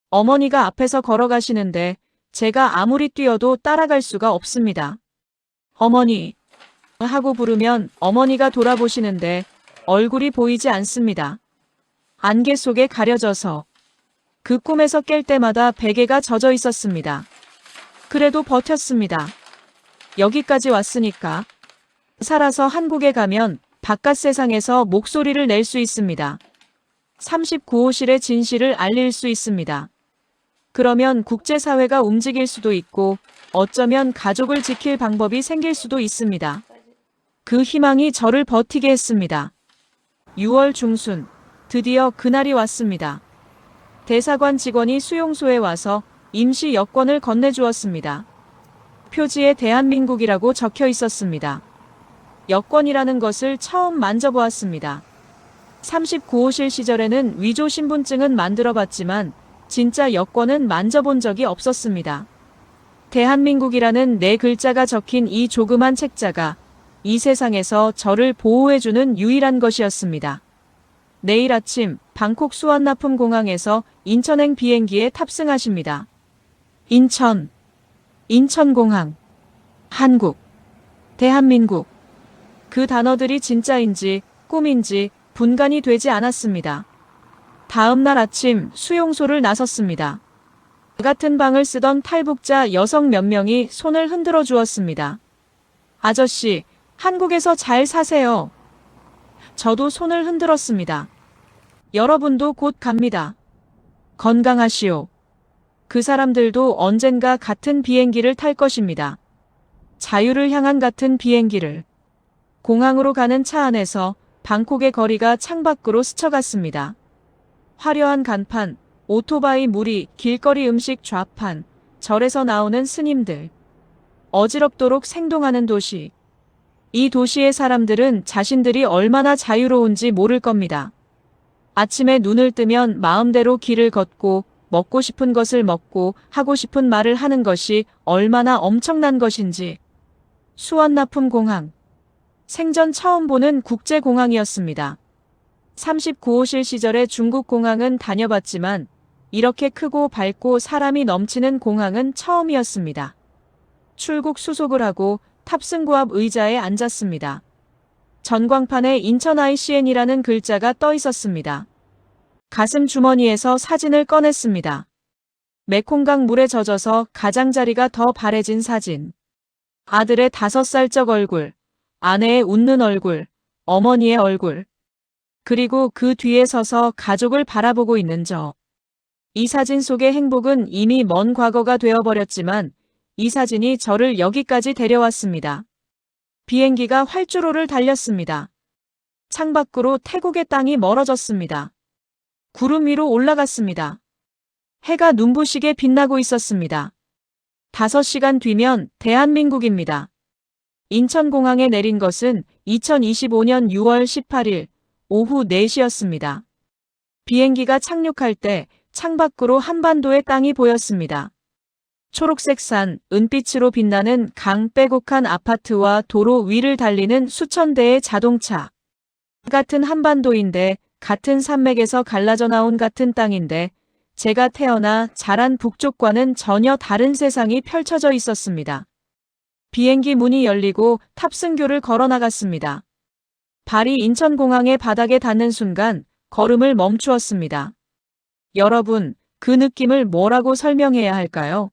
어머니가 앞에서 걸어가시는데 제가 아무리 뛰어도 따라갈 수가 없습니다. 어머니 하고 부르면 어머니가 돌아보시는데 얼굴이 보이지 않습니다. 안개 속에 가려져서 그 꿈에서 깰 때마다 베개가 젖어 있었습니다. 그래도 버텼습니다. 여기까지 왔으니까. 살아서 한국에 가면 바깥 세상에서 목소리를 낼 수 있습니다. 39호실의 진실을 알릴 수 있습니다. 그러면 국제사회가 움직일 수도 있고 어쩌면 가족을 지킬 방법이 생길 수도 있습니다. 그 희망이 저를 버티게 했습니다. 6월 중순 드디어 그날이 왔습니다. 대사관 직원이 수용소에 와서 임시 여권을 건네주었습니다. 표지에 대한민국이라고 적혀 있었습니다. 여권이라는 것을 처음 만져보았습니다. 39호실 시절에는 위조 신분증은 만들어봤지만 진짜 여권은 만져본 적이 없었습니다. 대한민국이라는 네 글자가 적힌 이 조그만 책자가 이 세상에서 저를 보호해주는 유일한 것이었습니다. 내일 아침 방콕 수완나품 공항에서 인천행 비행기에 탑승하십니다. 인천공항, 한국, 대한민국. 그 단어들이 진짜인지 꿈인지 분간이 되지 않았습니다. 다음 날 아침 수용소를 나섰습니다. 같은 방을 쓰던 탈북자 여성 몇 명이 손을 흔들어 주었습니다. 아저씨, 한국에서 잘 사세요. 저도 손을 흔들었습니다. 여러분도 곧 갑니다. 건강하시오. 그 사람들도 언젠가 같은 비행기를 탈 것입니다. 자유를 향한 같은 비행기를. 공항으로 가는 차 안에서 방콕의 거리가 창밖으로 스쳐갔습니다. 화려한 간판, 오토바이 무리, 길거리 음식 좌판, 절에서 나오는 스님들. 어지럽도록 생동하는 도시. 이 도시의 사람들은 자신들이 얼마나 자유로운지 모를 겁니다. 아침에 눈을 뜨면 마음대로 길을 걷고 먹고 싶은 것을 먹고 하고 싶은 말을 하는 것이 얼마나 엄청난 것인지. 수완나품 공항. 생전 처음 보는 국제공항이었습니다. 39호실 시절의 중국 공항은 다녀봤지만 이렇게 크고 밝고 사람이 넘치는 공항은 처음이었습니다. 출국 수속을 하고 탑승구 앞 의자에 앉았습니다. 전광판에 인천 ICN이라는 글자가 떠 있었습니다. 가슴 주머니에서 사진을 꺼냈습니다. 메콩강 물에 젖어서 가장자리가 더 바래진 사진. 아들의 5살적 얼굴, 아내의 웃는 얼굴, 어머니의 얼굴. 그리고 그 뒤에 서서 가족을 바라보고 있는 저. 이 사진 속의 행복은 이미 먼 과거가 되어버렸지만 이 사진이 저를 여기까지 데려왔습니다. 비행기가 활주로를 달렸습니다. 창밖으로 태국의 땅이 멀어졌습니다. 구름 위로 올라갔습니다. 해가 눈부시게 빛나고 있었습니다. 5시간 뒤면 대한민국입니다. 인천공항에 내린 것은 2025년 6월 18일 오후 4시였습니다. 비행기가 착륙할 때 창밖으로 한반도의 땅이 보였습니다. 초록색 산, 은빛으로 빛나는 강 빼곡한 아파트와 도로 위를 달리는 수천 대의 자동차. 같은 한반도인데 같은 산맥에서 갈라져 나온 같은 땅인데 제가 태어나 자란 북쪽과는 전혀 다른 세상이 펼쳐져 있었습니다. 비행기 문이 열리고 탑승교를 걸어 나갔습니다. 발이 인천공항의 바닥에 닿는 순간 걸음을 멈추었습니다. 여러분, 그 느낌을 뭐라고 설명해야 할까요?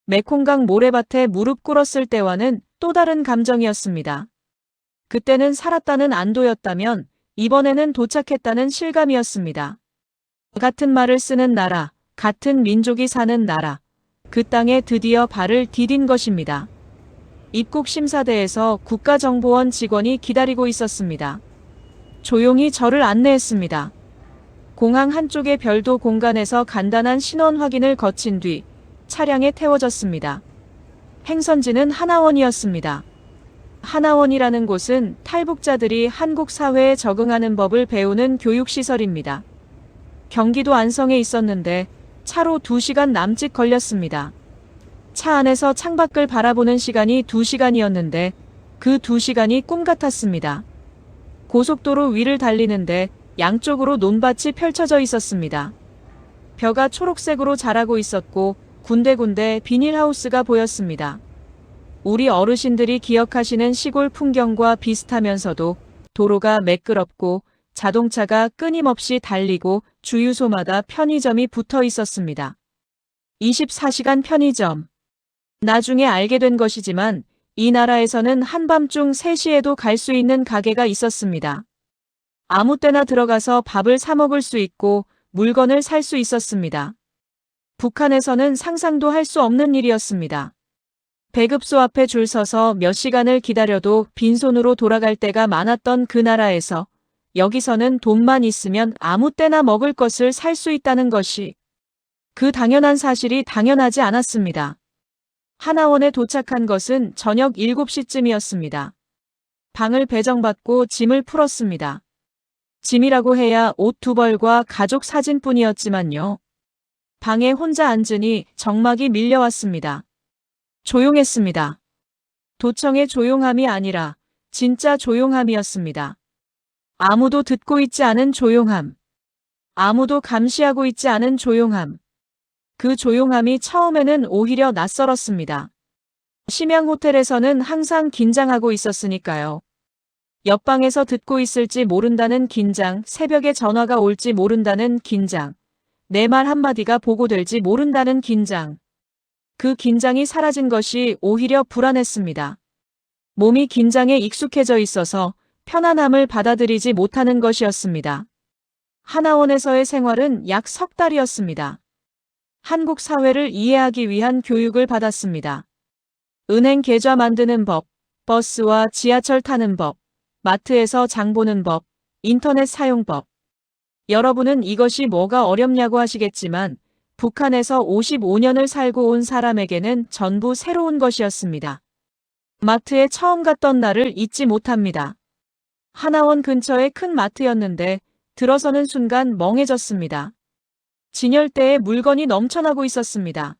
메콩강 모래밭에 무릎 꿇었을 때와는 또 다른 감정이었습니다. 그때는 살았다는 안도였다면 이번에는 도착했다는 실감이었습니다. 같은 말을 쓰는 나라, 같은 민족이 사는 나라, 그 땅에 드디어 발을 디딘 것입니다. 입국 심사대에서 국가정보원 직원이 기다리고 있었습니다. 조용히 저를 안내했습니다. 공항 한쪽의 별도 공간에서 간단한 신원 확인을 거친 뒤 차량에 태워졌습니다. 행선지는 하나원이었습니다. 하나원이라는 곳은 탈북자들이 한국 사회에 적응하는 법을 배우는 교육시설입니다. 경기도 안성에 있었는데 차로 2시간 남짓 걸렸습니다. 차 안에서 창밖을 바라보는 시간이 2시간이었는데 그 2시간이 꿈 같았습니다. 고속도로 위를 달리는데 양쪽으로 논밭이 펼쳐져 있었습니다. 벼가 초록색으로 자라고 있었고 군데군데 비닐하우스가 보였습니다. 우리 어르신들이 기억하시는 시골 풍경과 비슷하면서도 도로가 매끄럽고 자동차가 끊임없이 달리고 주유소마다 편의점이 붙어 있었습니다. 24시간 편의점. 나중에 알게 된 것이지만 이 나라에서는 한밤중 3시에도 갈 수 있는 가게가 있었습니다. 아무 때나 들어가서 밥을 사 먹을 수 있고 물건을 살 수 있었습니다. 북한에서는 상상도 할 수 없는 일이었습니다. 배급소 앞에 줄 서서 몇 시간을 기다려도 빈손으로 돌아갈 때가 많았던 그 나라에서 여기서는 돈만 있으면 아무 때나 먹을 것을 살 수 있다는 것이 그 당연한 사실이 당연하지 않았습니다. 하나원에 도착한 것은 저녁 7시쯤이었습니다. 방을 배정받고 짐을 풀었습니다. 짐이라고 해야 옷 2벌과 가족 사진뿐이었지만요. 방에 혼자 앉으니 정막이 밀려왔습니다. 조용했습니다. 도청의 조용함이 아니라 진짜 조용함이었습니다. 아무도 듣고 있지 않은 조용함. 아무도 감시하고 있지 않은 조용함. 그 조용함이 처음에는 오히려 낯설었습니다. 심양 호텔에서는 항상 긴장하고 있었으니까요. 옆방에서 듣고 있을지 모른다는 긴장, 새벽에 전화가 올지 모른다는 긴장, 내 말 한마디가 보고될지 모른다는 긴장. 그 긴장이 사라진 것이 오히려 불안했습니다. 몸이 긴장에 익숙해져 있어서 편안함을 받아들이지 못하는 것이었습니다. 하나원에서의 생활은 약 석 달이었습니다. 한국 사회를 이해하기 위한 교육을 받았습니다. 은행 계좌 만드는 법, 버스와 지하철 타는 법, 마트에서 장 보는 법, 인터넷 사용법. 여러분은 이것이 뭐가 어렵냐고 하시겠지만 북한에서 55년을 살고 온 사람에게는 전부 새로운 것이었습니다. 마트에 처음 갔던 날을 잊지 못합니다. 하나원 근처의 큰 마트였는데 들어서는 순간 멍해졌습니다. 진열대에 물건이 넘쳐나고 있었습니다.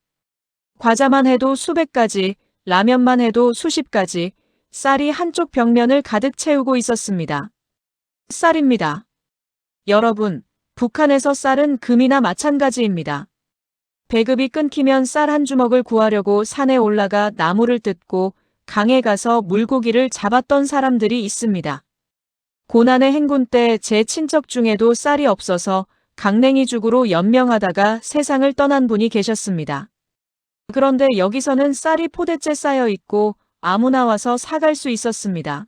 과자만 해도 수백 가지, 라면만 해도 수십 가지, 쌀이 한쪽 벽면을 가득 채우고 있었습니다. 쌀입니다. 여러분, 북한에서 쌀은 금이나 마찬가지입니다. 배급이 끊기면 쌀 한 주먹을 구하려고 산에 올라가 나무를 뜯고 강에 가서 물고기를 잡았던 사람들이 있습니다. 고난의 행군 때 제 친척 중에도 쌀이 없어서 강냉이죽으로 연명하다가 세상을 떠난 분이 계셨습니다. 그런데 여기서는 쌀이 포대째 쌓여 있고 아무나 와서 사갈 수 있었습니다.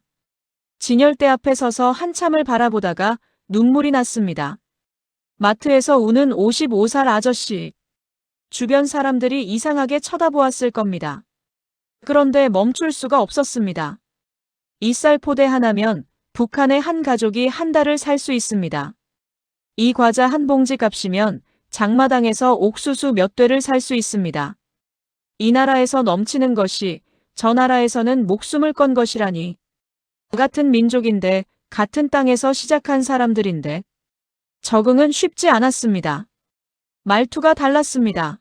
진열대 앞에 서서 한참을 바라보다가 눈물이 났습니다. 마트에서 우는 55살 아저씨. 주변 사람들이 이상하게 쳐다보았을 겁니다. 그런데 멈출 수가 없었습니다. 이 쌀 포대 하나면 북한의 한 가족이 한 달을 살 수 있습니다. 이 과자 한 봉지 값이면 장마당에서 옥수수 몇 되를 살 수 있습니다. 이 나라에서 넘치는 것이 저 나라에서는 목숨을 건 것이라니. 같은 민족인데 같은 땅에서 시작한 사람들인데 적응은 쉽지 않았습니다. 말투가 달랐습니다.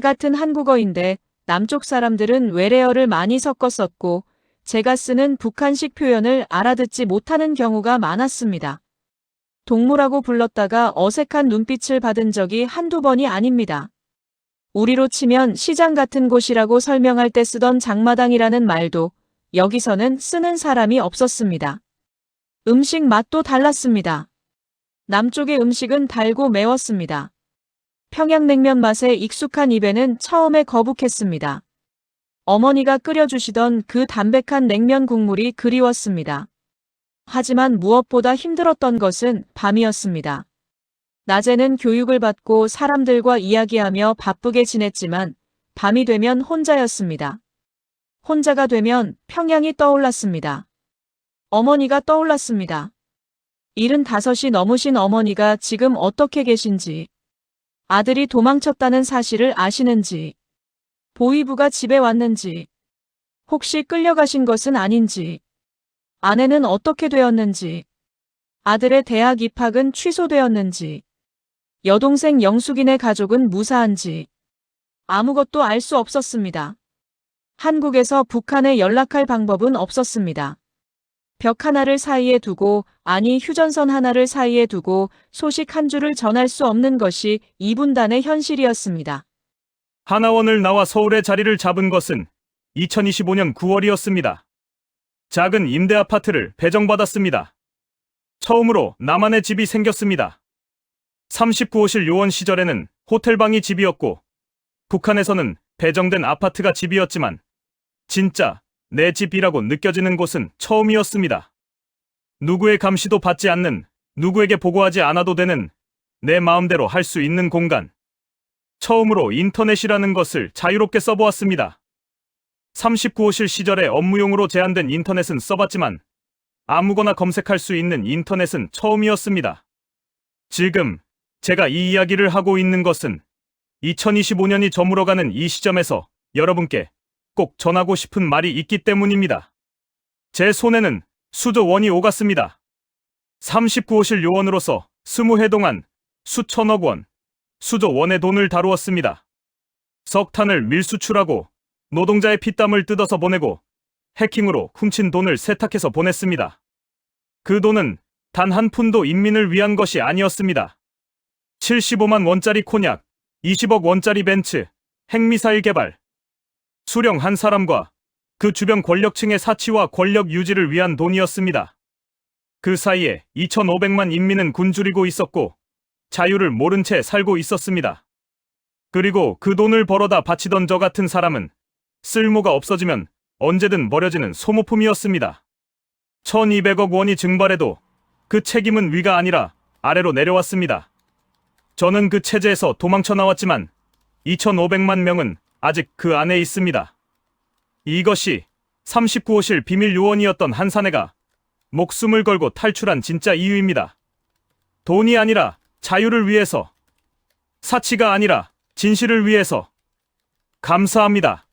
같은 한국어인데 남쪽 사람들은 외래어를 많이 섞었었고 제가 쓰는 북한식 표현을 알아듣지 못하는 경우가 많았습니다. 동무라고 불렀다가 어색한 눈빛을 받은 적이 한두 번이 아닙니다. 우리로 치면 시장 같은 곳이라고 설명할 때 쓰던 장마당이라는 말도 여기서는 쓰는 사람이 없었습니다. 음식 맛도 달랐습니다. 남쪽의 음식은 달고 매웠습니다. 평양냉면 맛에 익숙한 입에는 처음에 거북했습니다. 어머니가 끓여주시던 그 담백한 냉면 국물이 그리웠습니다. 하지만 무엇보다 힘들었던 것은 밤이었습니다. 낮에는 교육을 받고 사람들과 이야기하며 바쁘게 지냈지만 밤이 되면 혼자였습니다. 혼자가 되면 평양이 떠올랐습니다. 어머니가 떠올랐습니다. 75이 넘으신 어머니가 지금 어떻게 계신지, 아들이 도망쳤다는 사실을 아시는지, 보위부가 집에 왔는지, 혹시 끌려가신 것은 아닌지, 아내는 어떻게 되었는지, 아들의 대학 입학은 취소되었는지, 여동생 영숙이네 가족은 무사한지 아무것도 알 수 없었습니다. 한국에서 북한에 연락할 방법은 없었습니다. 벽 하나를 사이에 두고, 아니 휴전선 하나를 사이에 두고 소식 한 줄을 전할 수 없는 것이 이분단의 현실이었습니다. 하나원을 나와 서울에 자리를 잡은 것은 2025년 9월이었습니다. 작은 임대 아파트를 배정받았습니다. 처음으로 나만의 집이 생겼습니다. 39호실 요원 시절에는 호텔방이 집이었고 북한에서는 배정된 아파트가 집이었지만 진짜 내 집이라고 느껴지는 곳은 처음이었습니다. 누구의 감시도 받지 않는, 누구에게 보고하지 않아도 되는 내 마음대로 할 수 있는 공간. 처음으로 인터넷이라는 것을 자유롭게 써보았습니다. 39호실 시절에 업무용으로 제한된 인터넷은 써봤지만 아무거나 검색할 수 있는 인터넷은 처음이었습니다. 지금 제가 이 이야기를 하고 있는 것은 2025년이 저물어가는 이 시점에서 여러분께 꼭 전하고 싶은 말이 있기 때문입니다. 제 손에는 수조 원이 오갔습니다. 39호실 요원으로서 20해 동안 수천억 원, 수조 원의 돈을 다루었습니다. 석탄을 밀수출하고 노동자의 피땀을 뜯어서 보내고 해킹으로 훔친 돈을 세탁해서 보냈습니다. 그 돈은 단 한 푼도 인민을 위한 것이 아니었습니다. 75만 원짜리 콘약, 20억 원짜리 벤츠, 핵미사일 개발, 수령 한 사람과 그 주변 권력층의 사치와 권력 유지를 위한 돈이었습니다. 그 사이에 2,500만 인민은 굶주리고 있었고 자유를 모른 채 살고 있었습니다. 그리고 그 돈을 벌어다 바치던 저 같은 사람은 쓸모가 없어지면 언제든 버려지는 소모품이었습니다. 1,200억 원이 증발해도 그 책임은 위가 아니라 아래로 내려왔습니다. 저는 그 체제에서 도망쳐 나왔지만 2,500만 명은 아직 그 안에 있습니다. 이것이 39호실 비밀 요원이었던 한 사내가 목숨을 걸고 탈출한 진짜 이유입니다. 돈이 아니라 자유를 위해서, 사치가 아니라 진실을 위해서. 감사합니다.